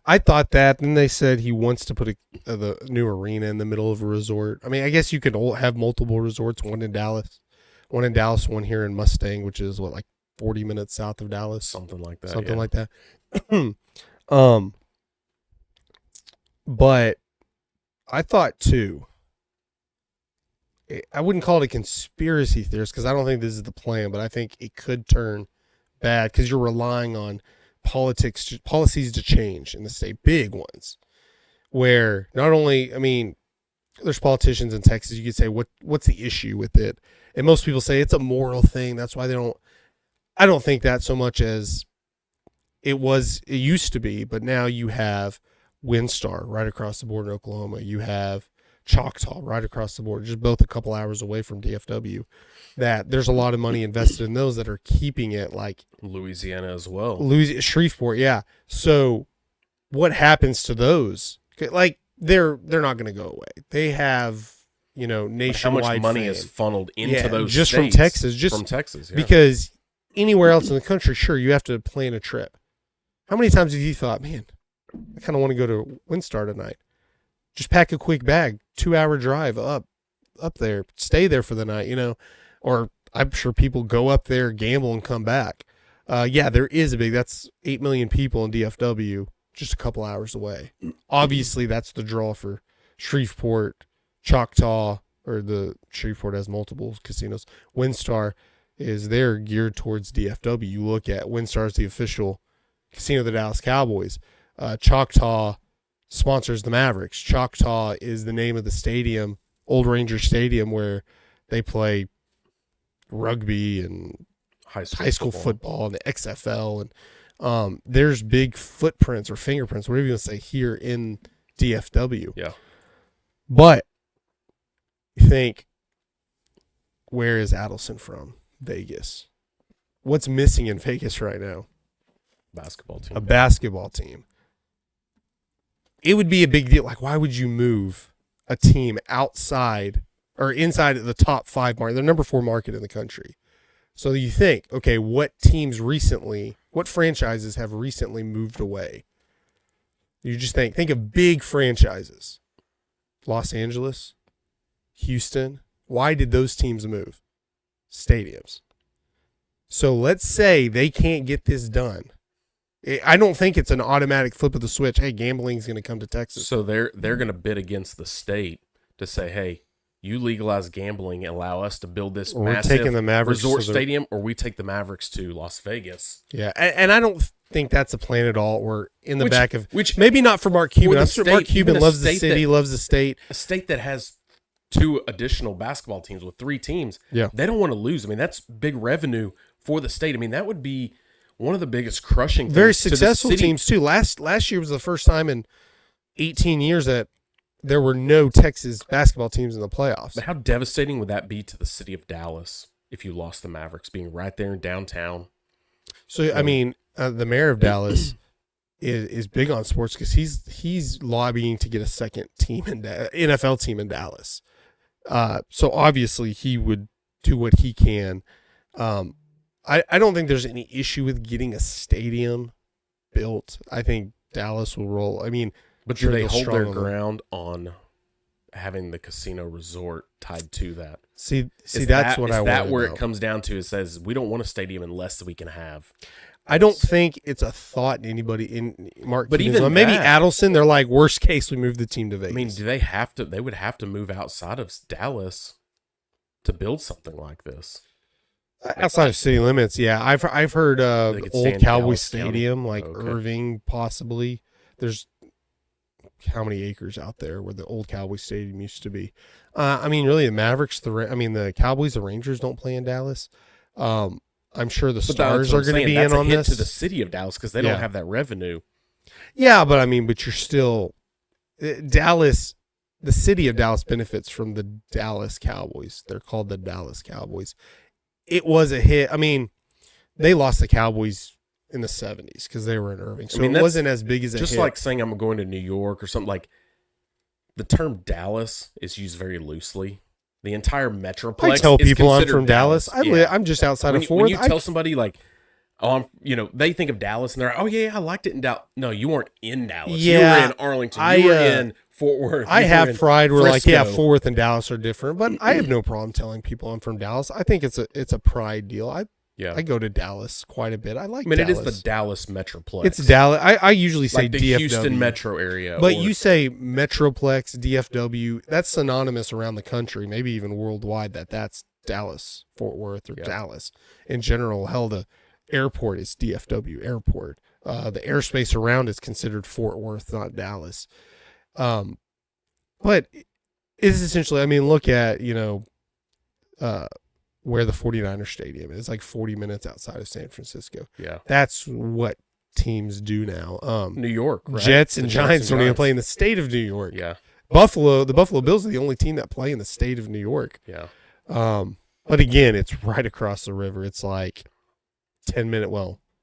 I thought that. Then they said he wants to put the new arena in the middle of a resort. I mean, I guess you could have multiple resorts, one in Dallas, one here in Mustang, which is like 40 minutes south of Dallas. Something like that. Something like that. But I thought too, I wouldn't call it a conspiracy theorist because I don't think this is the plan, but I think it could turn bad because you're relying on policies to change in the state, big ones, where not only, I mean, there's politicians in Texas, you could say, what's the issue with it? And most people say it's a moral thing. That's why I don't think that so much as it used to be, but now you have WinStar right across the border in Oklahoma. You have Choctaw right across the border, just both a couple hours away from DFW. That there's a lot of money invested in those that are keeping it like Louisiana as well. Shreveport, yeah. So what happens to those? Like they're not going to go away. They have nationwide. How much money is funneled into those just states from Texas, from Texas, yeah. Because anywhere else in the country, sure, you have to plan a trip. How many times have you thought, man, I kind of want to go to WinStar tonight? Just pack a quick bag, 2-hour drive up there, stay there for the night, or I'm sure people go up there, gamble, and come back. Yeah, there is that's 8 million people in DFW, just a couple hours away. Obviously, that's the draw for Shreveport, Choctaw, or the Shreveport has multiple casinos. WinStar they're geared towards DFW. You look at WinStar as the official casino of the Dallas Cowboys. Choctaw sponsors the Mavericks. Choctaw is the name of the stadium, Old Ranger Stadium, where they play rugby and high school football and the XFL. And there's big footprints or fingerprints, whatever you want to say, here in DFW. Yeah. But you think, where is Adelson from? Vegas. What's missing in Vegas right now? Basketball team. A basketball team. It would be a big deal. Like, why would you move a team outside or inside of the top 5 market? They're number 4 market in the country. So you think, okay, what franchises have recently moved away? You just think of big franchises. Los Angeles, Houston. Why did those teams move? Stadiums. So let's say they can't get this done. I don't think it's an automatic flip of the switch. Hey, gambling's going to come to Texas. So they're going to bid against the state to say, hey, you legalize gambling and allow us to build this massive resort stadium, or we take the Mavericks to Las Vegas. Yeah, and I don't think that's a plan at all. Or in the back of maybe not for Mark Cuban. I'm sure Mark Cuban loves the city, loves the state. A state that has 2 additional basketball teams with 3 teams. Yeah, they don't want to lose. I mean, that's big revenue for the state. I mean, that would be one of the biggest crushing things. Very successful teams too. Last year was the first time in 18 years that there were no Texas basketball teams in the playoffs. But how devastating would that be to the city of Dallas if you lost the Mavericks being right there in downtown? So, I mean, the mayor of Dallas is big on sports because he's lobbying to get a second team NFL team in Dallas. So obviously he would do what he can. I don't think there's any issue with getting a stadium built. I think Dallas will roll. I mean, but do they hold their ground on having the casino resort tied to that? See, that's what I want. Is that where it comes down to? It says we don't want a stadium unless we can have. I don't think it's a thought anybody in Mark. But even maybe Adelson, they're like, worst case, we move the team to Vegas. I mean, do they have to? They would have to move outside of Dallas to build something like this. Outside of city limits, yeah. I've heard old Cowboy Stadium, like Irving, possibly. There's how many acres out there where the old Cowboy Stadium used to be? I mean, really, the Mavericks, the Cowboys, the Rangers don't play in Dallas. I'm sure the Stars are going to be in on this. To the city of Dallas because they don't have that revenue. Yeah, but I mean, you're still Dallas. The city of Dallas benefits from the Dallas Cowboys. They're called the Dallas Cowboys. It was a hit. I mean, they lost the Cowboys in the 70s because they were in Irving. So it wasn't as big as a hit. Just like saying I'm going to New York or something. Like, the term Dallas is used very loosely. The entire metroplex. I tell people I'm from Dallas. I'm just outside of Fort. When you tell somebody like, they think of Dallas and they're like, oh yeah, I liked it in Dallas. No, you weren't in Dallas. Yeah, you were in Arlington. You were in Fort Worth. I have pride where Fort Worth and Dallas are different, but I have no problem telling people I'm from Dallas. I think it's a pride deal. I go to Dallas quite a bit. I like Dallas. It is the Dallas Metroplex. It's Dallas. I usually say like the DFW. Houston metro area. But you say Metroplex, DFW, that's synonymous around the country, maybe even worldwide, that's Dallas, Fort Worth, or Dallas. In general, hell, the airport is DFW airport. The airspace around is considered Fort Worth, not Dallas. But it's essentially, I mean, look at, where the 49er stadium is, like 40 minutes outside of San Francisco. Yeah. That's what teams do now. New York, right? Jets and Giants don't even play in the state of New York. Yeah. The Buffalo Bills are the only team that play in the state of New York. Yeah. But again, it's right across the river. It's like 10-minute,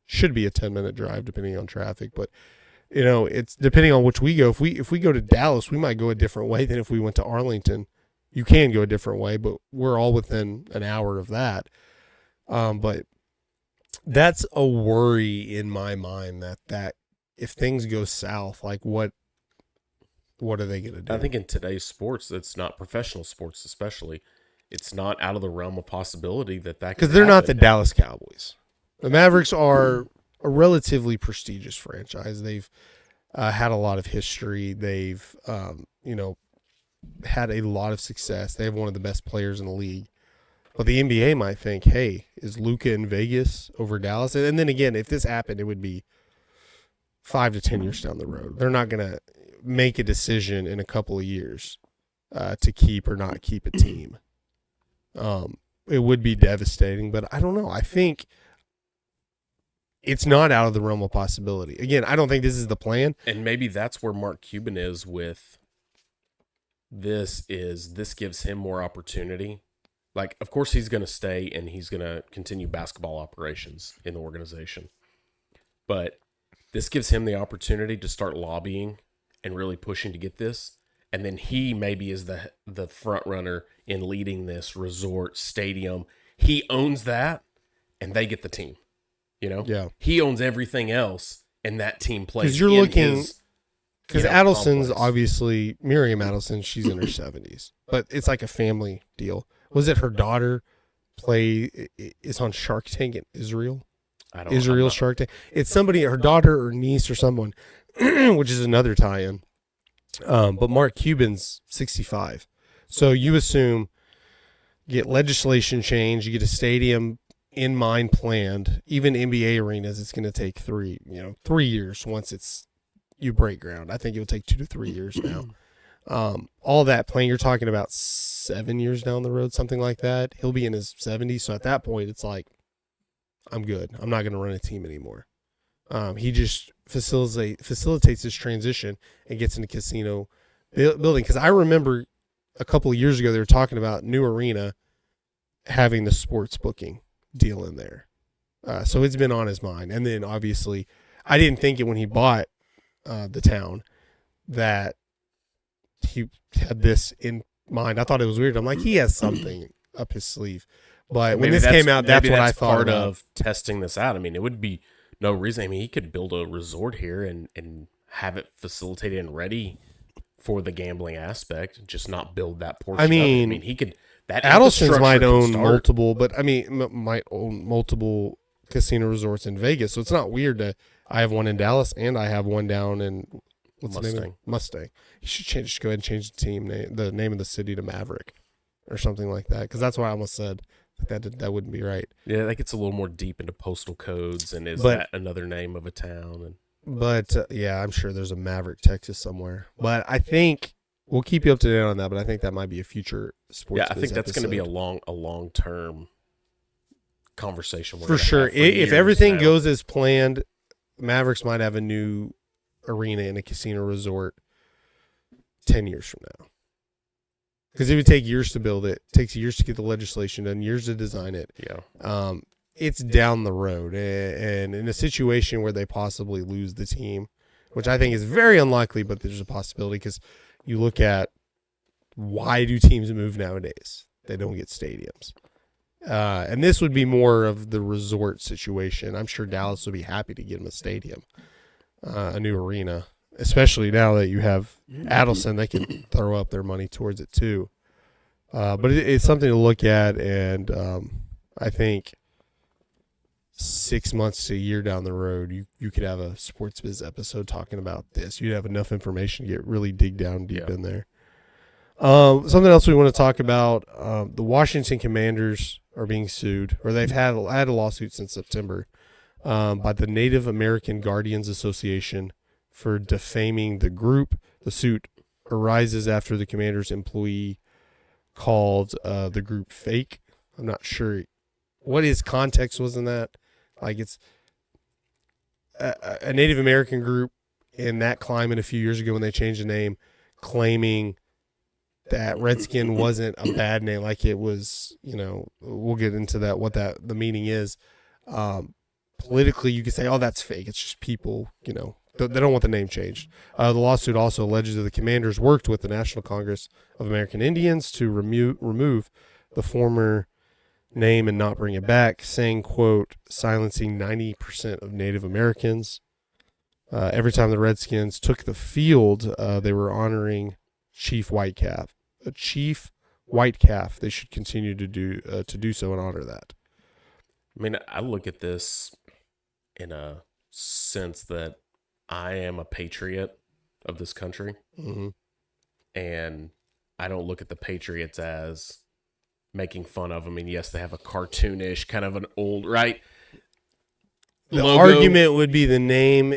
should be a 10-minute drive depending on traffic, but it's depending on which we go. If we go to Dallas, we might go a different way than if we went to Arlington. You can go a different way, but we're all within an hour of that. But That's a worry in my mind that if things go south, like what are they going to do? I think in today's sports, it's not professional sports, especially. It's not out of the realm of possibility that because they're not the Dallas Cowboys. The Mavericks are a relatively prestigious franchise. They've had a lot of history. They've had a lot of success. They have one of the best players in the league. But the NBA might think, hey, is Luka in Vegas over Dallas? And then again, if this happened, it would be 5 to 10 years down the road. They're not going to make a decision in a couple of years to keep or not keep a team. It would be devastating, but I don't know. I think it's not out of the realm of possibility. Again, I don't think this is the plan. And maybe that's where Mark Cuban is with this gives him more opportunity. Like, of course, he's going to stay and he's going to continue basketball operations in the organization. But this gives him the opportunity to start lobbying and really pushing to get this. And then he maybe is the front runner in leading this resort stadium. He owns that, and they get the team. Yeah. He owns everything else, and that team plays. Because you're looking, because Adelson's complex. Obviously Miriam Adelson. She's in her 70s, but it's like a family deal. Was it her daughter is on Shark Tank in Israel? Israel Shark Tank. It's somebody, her daughter or niece or someone, which is another tie-in. But Mark Cuban's 65. So you assume get legislation change, you get a stadium in mind planned, even NBA arenas, it's going to take 3 years once you break ground. I think it will take 2 to 3 years now. All that playing, you're talking about 7 years down the road, something like that. He'll be in his 70s. So at that point, it's like, I'm good. I'm not going to run a team anymore. He just facilitates this transition and gets into casino building. Because I remember a couple of years ago, they were talking about New Arena having the sports booking deal in there. So it's been on his mind. And then obviously, I didn't think it when he bought the town that he had this in mind. I thought it was weird. I'm like, he has something up his sleeve. But when this came out, that's what I thought part of testing this out. I mean, it would be no reason. I mean, he could build a resort here and have it facilitated and ready for the gambling aspect, just not build that portion. I mean, he could. That Adelson's might own multiple, but I mean, might own multiple casino resorts in Vegas. So it's not weird that I have one in Dallas and I have one down in what's the name? Mustang. He should just go ahead and change the name of the city to Maverick or something like that, because that's what I almost said. That wouldn't be right. Yeah, that gets a little more deep into postal codes, and that another name of a town? Yeah, I'm sure there's a Maverick, Texas somewhere. But I think we'll keep you up to date on that. But I think that might be a future sports. Yeah, I think that's going to be a long term conversation for sure. If everything goes as planned, Mavericks might have a new arena in a casino resort 10 years from now. Because it would take years to build it. It takes years to get the legislation done, years to design it. Yeah. It's down the road. And in a situation where they possibly lose the team, which I think is very unlikely, but there's a possibility, because you look at why do teams move nowadays? They don't get stadiums. And this would be more of the resort situation. I'm sure Dallas would be happy to get them a stadium, a new arena. Especially now that you have Adelson, they can throw up their money towards it too. But it's something to look at, and I think 6 months to a year down the road, you could have a Sports Biz episode talking about this. You'd have enough information to really dig down deep in there. Something else we want to talk about, the Washington Commanders are being sued, or they've had a lawsuit since September by the Native American Guardians Association for defaming the group. The suit arises after the Commanders employee called the group fake. I'm not sure what his context was in that. Like, it's a Native American group in that climate a few years ago when they changed the name, claiming that Redskin wasn't a bad name. Like, it was, we'll get into that, what the meaning is. Politically, you could say, oh, that's fake. It's just people, they don't want the name changed. The lawsuit also alleges that the Commanders worked with the National Congress of American Indians to remove the former name and not bring it back, saying, quote, silencing 90% of Native Americans. Every time the Redskins took the field, they were honoring Chief Whitecalf. A Chief Whitecalf. They should continue to do so and honor that. I mean, I look at this in a sense that I am a patriot of this country. Mm-hmm. And I don't look at the Patriots as making fun of them. I mean, yes, they have a cartoonish kind of an old, right? The logo. argument would be the name,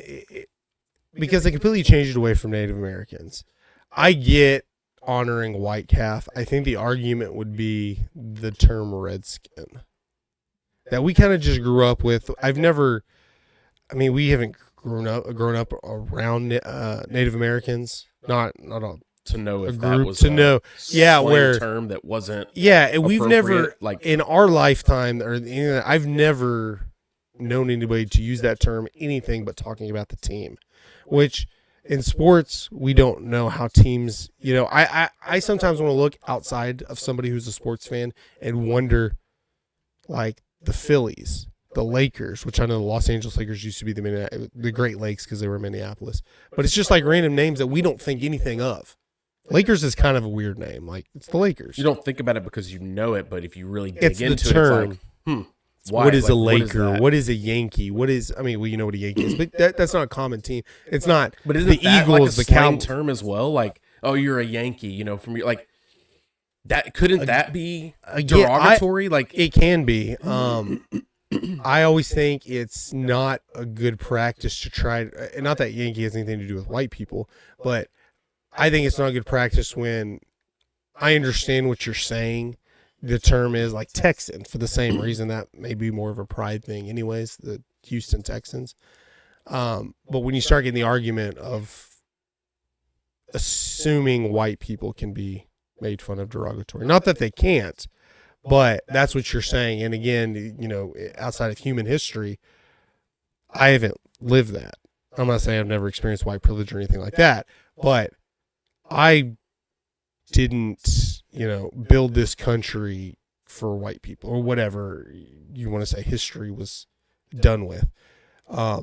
because they completely changed it away from Native Americans. I get honoring Whitecalf. I think the argument would be the term Redskin that we kind of just grew up with. We haven't grown up around Native Americans. Not all. To know if A that group was to know, slang where term that wasn't we've never appropriate, like in our lifetime or I've never known anybody to use that term anything but talking about the team, which in sports we don't know how teams. I sometimes want to look outside of somebody who's a sports fan and wonder, like the Phillies, the Lakers, which I know the Los Angeles Lakers used to be the Great Lakes because they were in Minneapolis, but it's just like random names that we don't think anything of. Lakers is kind of a weird name. Like, it's the Lakers. you don't think about it because you know it, but if you really dig It's the into term. it, it's like, why? What is Like, a what is Laker? that? What is a Yankee? What is? You know what a Yankee is, but that's not a common team. It's not. But isn't the that Eagles, like a the slang Cowboys. term as well? Like, oh, you're a Yankee, from your like that. Couldn't that be derogatory? Like, It can be. I always think it's not a good practice to try. And not that Yankee has anything to do with white people, but I think it's not a good practice when I understand what you're saying. The term is like Texan for the same reason. That may be more of a pride thing anyways, the Houston Texans. But when you start getting the argument of assuming white people can be made fun of derogatory, not that they can't, but that's what you're saying. And again, outside of human history, I haven't lived that. I'm not saying I've never experienced white privilege or anything like that, but I didn't, build this country for white people or whatever you want to say history was done with. I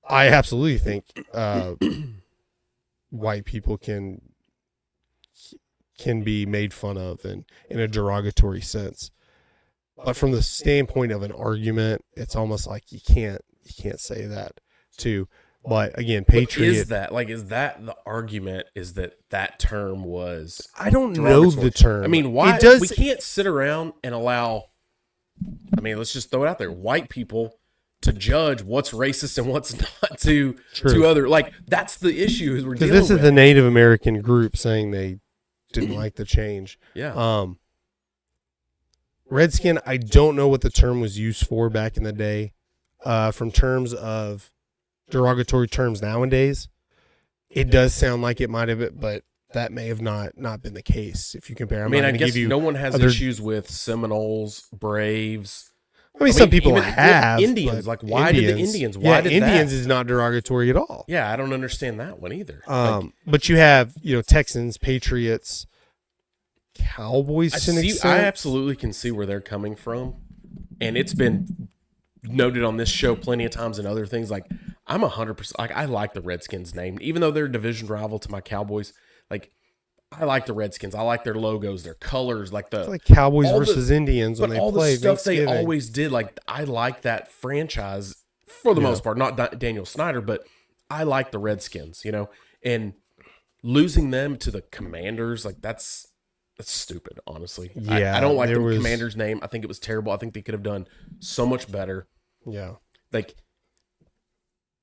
absolutely think white people can be made fun of in a derogatory sense. But from the standpoint of an argument, it's almost like you can't say that too. But again, patriot. is that the argument? Is that term was? I don't know the term. I mean, why? It does, we can't sit around and allow. I mean, let's just throw it out there. White people to judge what's racist and what's not to other. Like, that's the issue is we're because dealing this is with. the Native American group saying they didn't like the change. Yeah. Redskin, I don't know what the term was used for back in the day. From terms of derogatory terms nowadays, it does sound like it might have been, but that may have not been the case if you compare. I guess no one has issues with Seminoles, Braves. Some people even have Indians. but Like, why did the Indians? Why did Indians that? is not derogatory at all. Yeah, I don't understand that one either. But you have Texans, Patriots, Cowboys to an extent. I absolutely can see where they're coming from, and it's been noted on this show plenty of times and other things. Like, I'm 100%. Like, I like the Redskins name, even though they're a division rival to my Cowboys. Like, I like the Redskins. I like their logos, their colors, like It's like Cowboys versus Indians when but they all play the stuff they Thanksgiving. always did. Like, I like that franchise for the most part. Not Daniel Snyder, but I like the Redskins. And losing them to the Commanders, like that's stupid. Honestly, Yeah, I don't like the there was- Commanders name. I think it was terrible. I think they could have done so much better. Yeah. Like,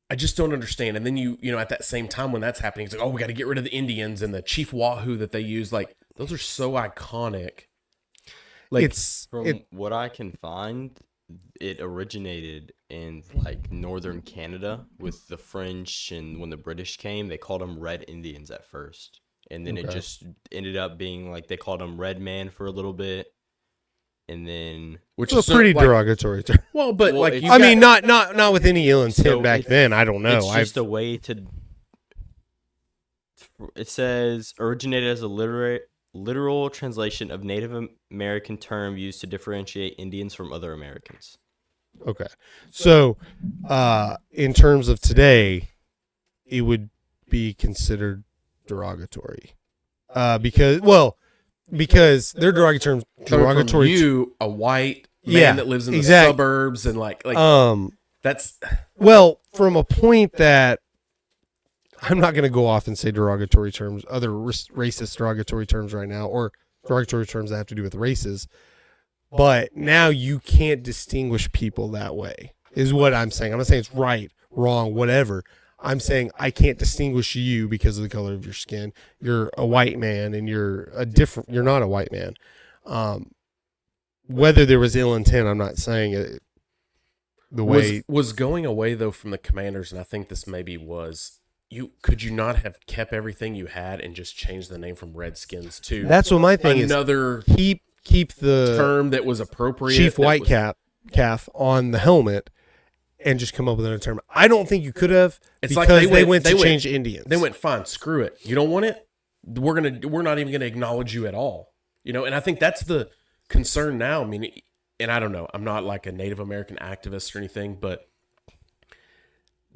I just don't understand. And then you at that same time when that's happening, it's like, oh, we got to get rid of the Indians and the Chief Wahoo that they use. Like, those are so iconic. Like, From what I can find, it originated in like northern Canada with the French, and when the British came, they called them Red Indians at first, and then it just ended up being like they called them Red Man for a little bit, and then which It's is a pretty like, derogatory term. well, but Well, like it's- you I got- mean, not with any ill intent So back it's- then. I don't know. it's just a way to. It says originated as a literal translation of Native American term used to differentiate Indians from other Americans. Okay. So, in terms of today, it would be considered derogatory. Because they're derogatory From you, a white man that lives in the suburbs, and like that's well, from a point that I'm not going to go off and say derogatory terms, other racist derogatory terms right now, or derogatory terms that have to do with races. But now you can't distinguish people that way, is what I'm saying. I'm not saying it's right, wrong, whatever. I'm saying I can't distinguish you because of the color of your skin. You're a white man, and you're not a white man. Whether there was ill intent, I'm not saying it. The way was going away though from the Commanders, and I think this maybe was. Could you not have kept everything you had and just changed the name from Redskins to that's what my thing another is. Keep the term that was appropriate. Chief White Calf on the helmet and just come up with another term. I don't think you could have because they went to change Indians. They went, fine, screw it. You don't want it? We're not even gonna acknowledge you at all. And I think that's the concern now. I mean, and I don't know. I'm not like a Native American activist or anything, but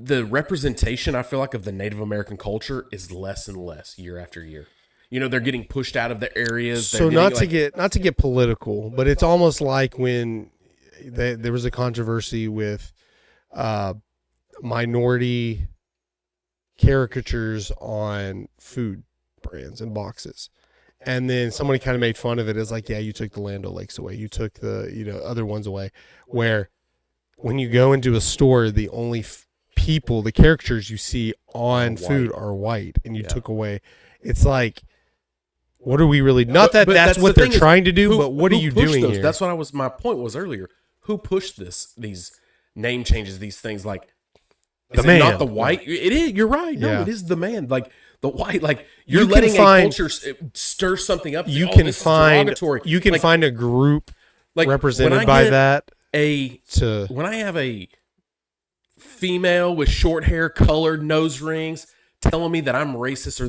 the representation, I feel like, of the Native American culture is less and less year after year. They're getting pushed out of their areas. So not to get political, but it's almost like when there was a controversy with minority caricatures on food brands and boxes. And then somebody kind of made fun of it as like, yeah, you took the Land O'Lakes away. You took the other ones away. Where when you go into a store, the only the caricatures you see on food are white, and you took away. It's like, what are we really? Not that that's what they're trying to do, but what are you doing here? That's what my point was earlier. Who pushed these name changes, these things? Like, is it not the white? It is. You're right. No, it is the man. Like the white. Like you're letting a culture stir something up. You can find a group represented by that. When I have a female with short hair, colored nose rings, telling me that I'm racist or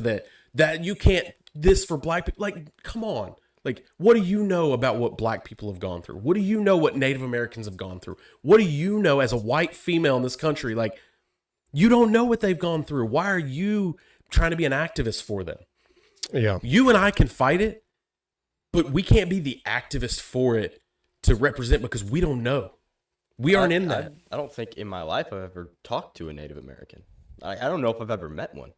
that you can't this for black people. Like, come on. Like, what do you know about what black people have gone through? What do you know what Native Americans have gone through? What do you know as a white female in this country? Like, you don't know what they've gone through. Why are you trying to be an activist for them? Yeah. You and I can fight it, but we can't be the activist for it to represent because we don't know. We aren't in that. I don't think in my life I've ever talked to a Native American. I don't know if I've ever met one.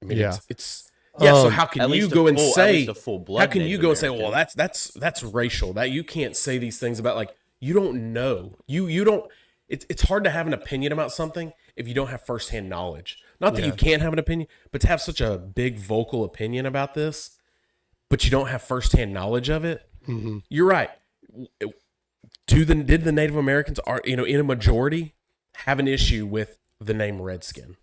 I mean, it's so how can you go and say? How can you go and say, well, that's racial? That you can't say these things about, like, you don't know. You don't. It's hard to have an opinion about something if you don't have firsthand knowledge. Not that you can't have an opinion, but to have such a big vocal opinion about this, but you don't have firsthand knowledge of it. Mm-hmm. You're right. Did the Native Americans in a majority have an issue with the name Redskin?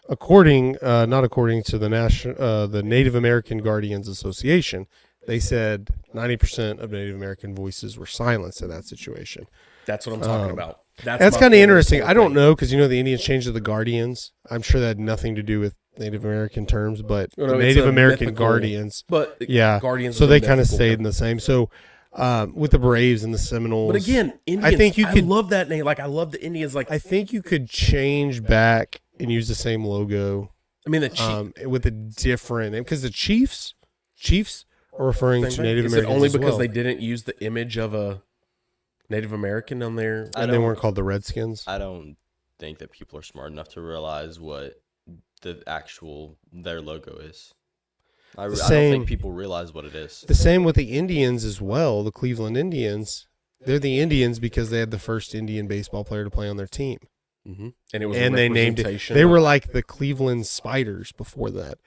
Not according to the Native American Guardians Association, they said 90% of Native American voices were silenced in that situation. That's what I'm talking about. That's kind of interesting. I don't know because the Indians changed to the Guardians. I'm sure that had nothing to do with Native American terms, but Native American Guardians. But Guardians. So they kind of stayed in the same. So. With the Braves and the Seminoles. But again, Indians, I love that name. Like, I love the Indians. Like, I think you could change back and use the same logo. I mean, the with a different name, because the Chiefs are referring to Native Americans only because they didn't use the image of a Native American on there, and they weren't called the Redskins. I don't think that people are smart enough to realize what their logo is. I don't think people realize what it is. The same with the Indians as well, the Cleveland Indians. They're the Indians because they had the first Indian baseball player to play on their team. Mm-hmm. And they named it. They were like the Cleveland Spiders before that.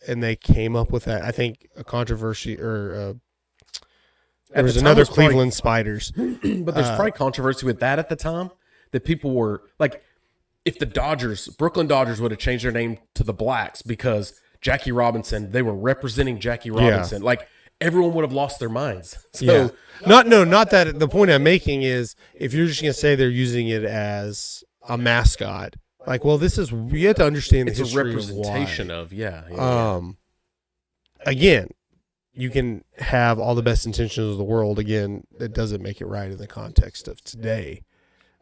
And they came up with that. I think a controversy there was another Cleveland Spiders. But there's probably controversy with that at the time, that people were like, if the Brooklyn Dodgers would have changed their name to the Blacks because Jackie Robinson, they were representing Jackie Robinson. Yeah. Like, everyone would have lost their minds. So, not that. The point I'm making is, if you're just going to say they're using it as a mascot, like, well, you have to understand the history a representation of again, you can have all the best intentions of the world. Again, that doesn't make it right in the context of today,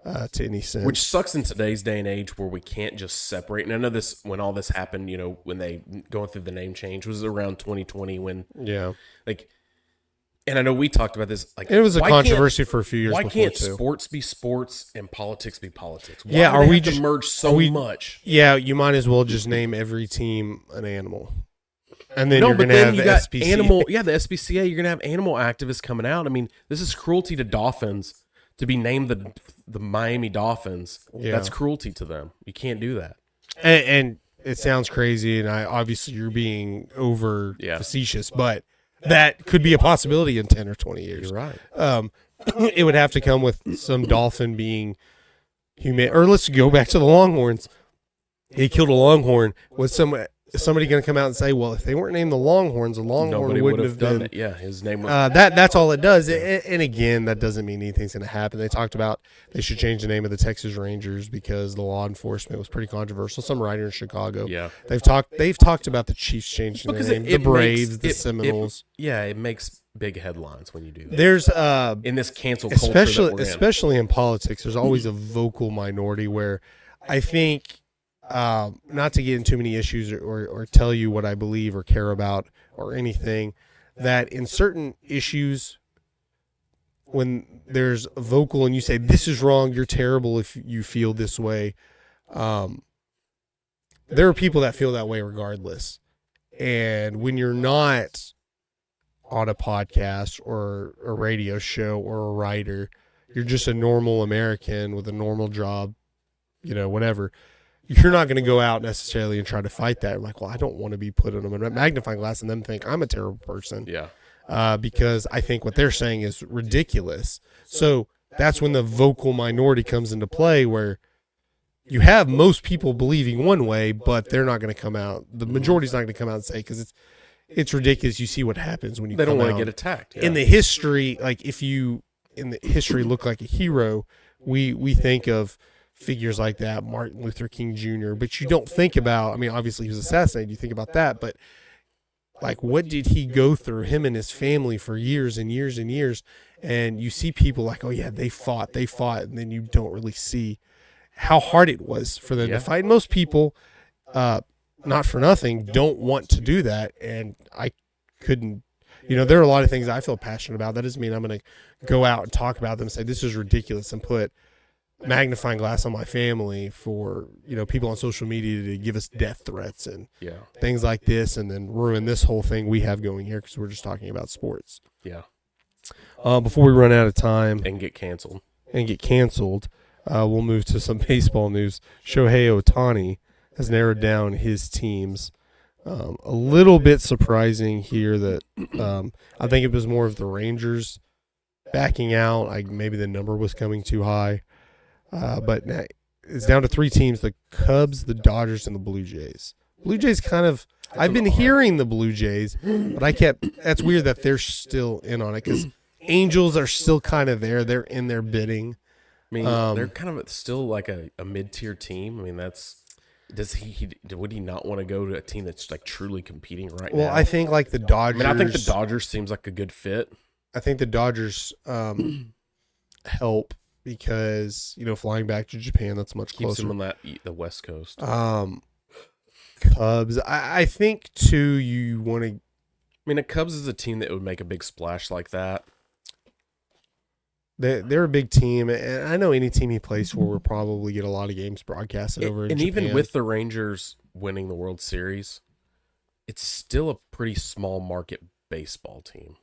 to any sense. Which sucks in today's day and age where we can't just separate. And I know this, when all this happened, when they going through the name change was around 2020 when, and I know we talked about this. Like, it was a controversy for a few years. Why before can't too. sports be sports and politics be politics? Why Yeah, do are they we have to just merge so much? Yeah, you might as well just name every team an animal, and then No, you're but gonna then have you got SPCA. animal. Yeah, the SPCA. You're gonna have animal activists coming out. I mean, this is cruelty to dolphins to be named the Miami Dolphins. Yeah. That's cruelty to them. You can't do that. And it sounds crazy, and obviously you're being over facetious, but that could be a possibility in 10 or 20 years. You're right. It would have to come with some dolphin being human. Or let's go back to the Longhorns. He killed a Longhorn. Was somebody going to come out and say, well, if they weren't named the Longhorns, a Longhorn Nobody wouldn't would have done been. it. Yeah, his name was. That's all it does. And again, that doesn't mean anything's going to happen. They talked about they should change the name of the Texas Rangers because the law enforcement was pretty controversial. Some writer in Chicago. Yeah. They've talked about the Chiefs changing their name. The Braves, the it Seminoles. It makes big headlines when you do that. There's in this cancel culture that we're in. especially in politics, there's always a vocal minority where I think, not to get into too many issues or tell you what I believe or care about or anything, that in certain issues, when there's a vocal and you say, this is wrong, you're terrible if you feel this way, there are people that feel that way regardless. And when you're not on a podcast or a radio show or a writer, you're just a normal American with a normal job, whatever. You're not going to go out necessarily and try to fight that. I'm like, well, I don't want to be put in a magnifying glass and them think I'm a terrible person. Yeah. Because I think what they're saying is ridiculous. So that's when the vocal minority comes into play, where you have most people believing one way, but they're not going to come out. The majority's not going to come out and say, because it's ridiculous. You see what happens when you They don't want to to get attacked. Yeah. In the history, like if you in the history look like a hero, we think of figures like that, Martin Luther King Jr., but you don't think about, I mean, obviously he was assassinated, you think about that, but like, what did he go through, him and his family, for years and years and years? And you see people like, oh yeah, they fought, and then you don't really see how hard it was for them to fight. Most people, not for nothing, don't want to do that, and I couldn't, there are a lot of things I feel passionate about. That doesn't mean I'm going to go out and talk about them and say, this is ridiculous, and put magnifying glass on my family for people on social media to give us death threats and things like this, and then ruin this whole thing we have going here because we're just talking about sports. Before we run out of time and get canceled, we'll move to some baseball news. Shohei Ohtani has narrowed down his teams. A little bit surprising here that I think it was more of the Rangers backing out. Maybe the number was coming too high. But now it's down to 3 teams: the Cubs, the Dodgers, and the Blue Jays. Blue Jays I've been hearing the Blue Jays, but that's weird that they're still in on it, because Angels are still kind of there. They're in their bidding. I mean, they're kind of still like a mid-tier team. I mean, would he not want to go to a team that's like truly competing right now? Well, I think like the Dodgers. I think the Dodgers seems like a good fit. I think the Dodgers help. Because flying back to Japan, that's much closer. Keeps him on the West Coast. Cubs, I think too. You want to. I mean, the Cubs is a team that would make a big splash like that. They're a big team, and I know any team he plays for will probably get a lot of games broadcasted over in Japan. And even with the Rangers winning the World Series, it's still a pretty small market baseball team.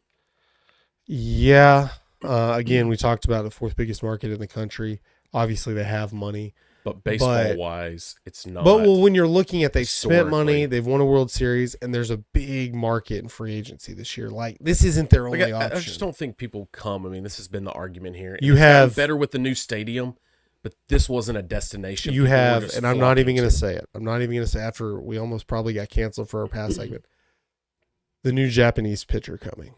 Yeah. Again, we talked about the 4th biggest market in the country. Obviously, they have money. But baseball-wise, it's not. But when you're looking at they've spent money, they've won a World Series, and there's a big market in free agency this year. Like, this isn't their only option. I just don't think people come. I mean, this has been the argument here. You have better with the new stadium, but this wasn't a destination. You have, and I'm not even going to say it. I'm not even going to say after we almost probably got canceled for our past segment. The new Japanese pitcher coming.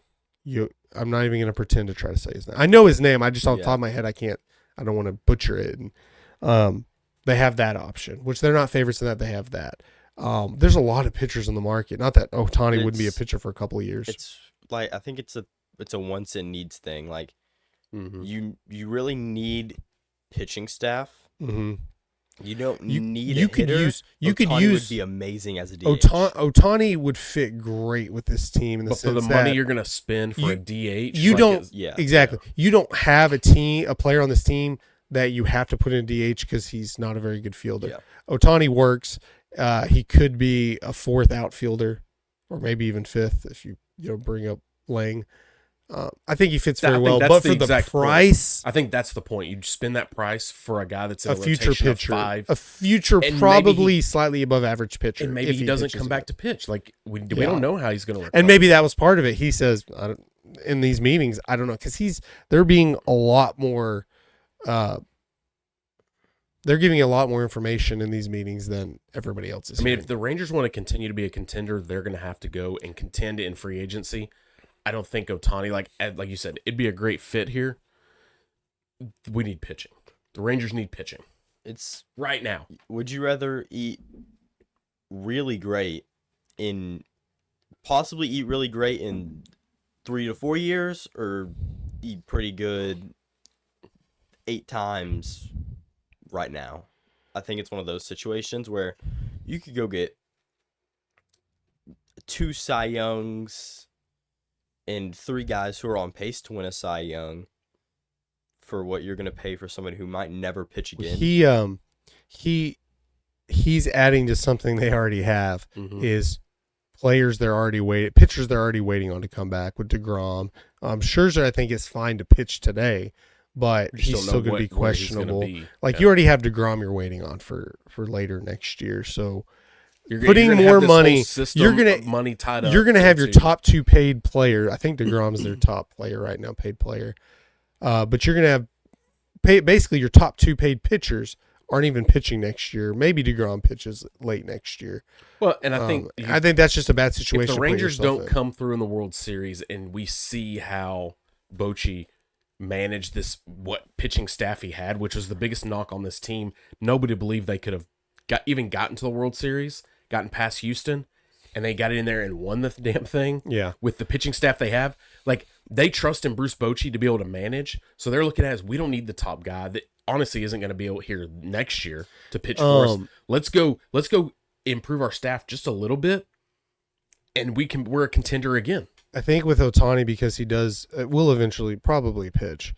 I'm not even going to pretend to try to say his name. I know his name. I just off the top of my head, I don't want to butcher it. And they have that option, which they're not favorites in that they have that. There's a lot of pitchers in the market. Not that Ohtani wouldn't be a pitcher for a couple of years. It's like, I think it's a wants and needs thing. Like, Mm-hmm. you really need pitching staff. Mm-hmm. You don't You- need you a could hitter. use- you could Ohtani use- would be amazing as a DH. Ohtani would fit great with this team in the But for sense the money that you're going to spend for you- a DH, you like, don't it's- Yeah. exactly. You don't have a player on this team that you have to put in DH because he's not a very good fielder. Yeah. Ohtani works. He could be a fourth outfielder, or maybe even fifth if you bring up Lang. I think he fits I very think well, that's but the for the exact point. price, I think that's the point. You spend that price for a guy that's in a a future rotation of pitcher, 5, a future And maybe probably slightly above average pitcher, and maybe if he doesn't pitches come back again. to pitch. Like we Yeah. don't know how he's going to work. And maybe that was part of it. He says, in these meetings, I don't know, because they're being a lot more. They're giving a lot more information in these meetings than everybody else is. I mean, hearing. if the Rangers want to continue to be a contender, they're going to have to go and contend in free agency. I don't think Ohtani, like you said, it'd be a great fit here. We need pitching. The Rangers need pitching It's right now. Would you rather eat really great in possibly eat really great in 3 to 4 years, or eat pretty good 8 times right now? I think it's one of those situations where you could go get 2 Cy Youngs and 3 guys who are on pace to win a Cy Young for what you're going to pay for somebody who might never pitch again. He's adding to something they already have. Mhm. Is pitchers they're already waiting on to come back with DeGrom. Scherzer, I think, is fine to pitch today, but We just he's don't know still going to be where he's gonna questionable. be. Like Yeah. you already have DeGrom you're waiting on for later next year. So You're putting gonna more have this whole money, system you're gonna- of money tied up. you're going to have your into- top 2 paid player. I think DeGrom's their top player right now, paid player. But you're going to have basically your top 2 paid pitchers aren't even pitching next year. Maybe DeGrom pitches late next year. Well, and I think I think that's just a bad if situation. the to put Rangers yourself don't in. come through in the World Series and we see how Bochy managed this pitching staff he had, which was the biggest knock on this team. Nobody believed they could have gotten to the World Series, gotten past Houston, and they got in there and won the damn thing. Yeah. With the pitching staff they have, like they trust in Bruce Bochy to be able to manage. So they're looking at it as we don't need the top guy that honestly isn't going to be able here next year to pitch for us. Let's go improve our staff just a little bit, and we're a contender again. I think with Ohtani, because he will eventually probably pitch,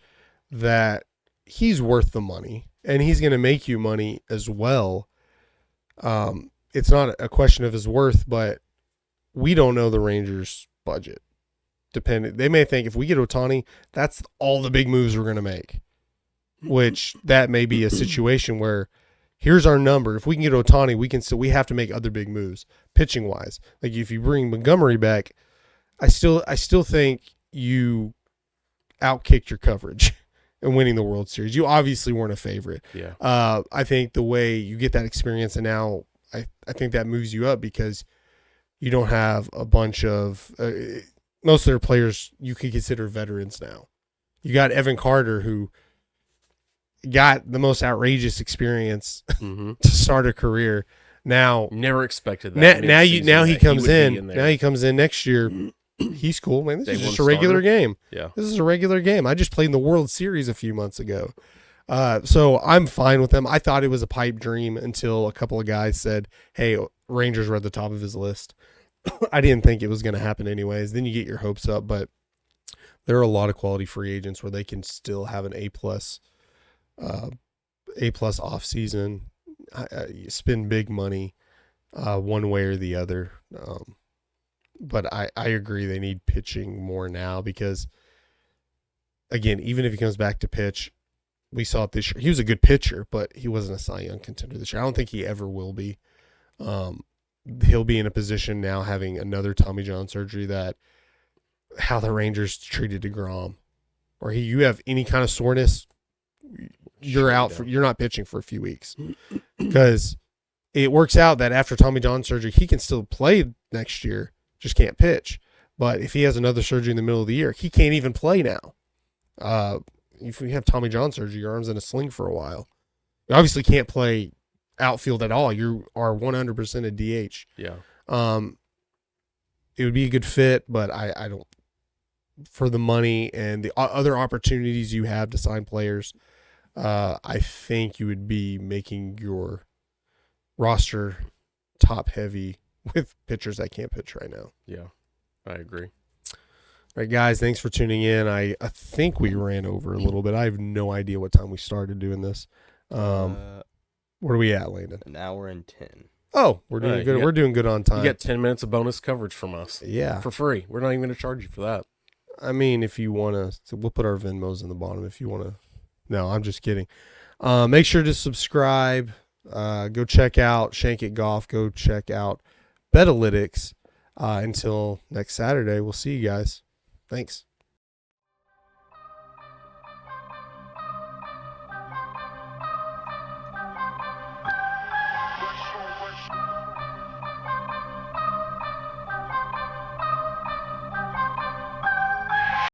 that he's worth the money and he's going to make you money as well. It's not a question of his worth, but we don't know the Rangers' budget. They may think if we get Ohtani, that's all the big moves we're going to make, which that may be a situation where here's our number. If we can get Ohtani, we have to make other big moves pitching wise. Like if you bring Montgomery back, I still think you outkicked your coverage in winning the World Series. You obviously weren't a favorite. Yeah. I think the way you get that experience, and now I think that moves you up because you don't have a bunch of most of their players you could consider veterans now. You got Evan Carter, who got the most outrageous experience Mm-hmm. to start a career. Now Never expected that. now he comes would be in. there. Now he comes in next year. He's cool, man. This Day is just a one regular starter. game. Yeah. This is a regular game. I just played in the World Series a few months ago. So I'm fine with him. I thought it was a pipe dream until a couple of guys said, hey, Rangers were at the top of his list. I didn't think it was going to happen anyways. Then you get your hopes up, but there are a lot of quality free agents where they can still have an A+ off season, spend big money one way or the other. But I agree they need pitching more now because, again, even if he comes back to pitch, we saw it this year. He was a good pitcher, but he wasn't a Cy Young contender this year. I don't think he ever will be. He'll be in a position now having another Tommy John surgery that how the Rangers treated DeGrom, or you have any kind of soreness, you're out you're not pitching for a few weeks because it works out that after Tommy John surgery, he can still play next year, just can't pitch. But if he has another surgery in the middle of the year, he can't even play now. If you have Tommy John surgery, your arm's in a sling for a while. You obviously can't play outfield at all. You are 100% a DH. Yeah. It would be a good fit, but I don't. For the money and the other opportunities you have to sign players, I think you would be making your roster top heavy with pitchers that can't pitch right now. Yeah, I agree. All right, guys, thanks for tuning in. I think we ran over a little bit. I have no idea what time we started doing this. Where are we at, Landon? An hour and 10. Oh, we're doing Right, good. We're doing good on time. You get 10 minutes of bonus coverage from us. Yeah. For free. We're not even going to charge you for that. I mean, if you want to, so we'll put our Venmos in the bottom if you want to. No, I'm just kidding. Make sure to subscribe. Go check out Shank It Golf. Go check out Betalytics. Until next Saturday, we'll see you guys. Thanks.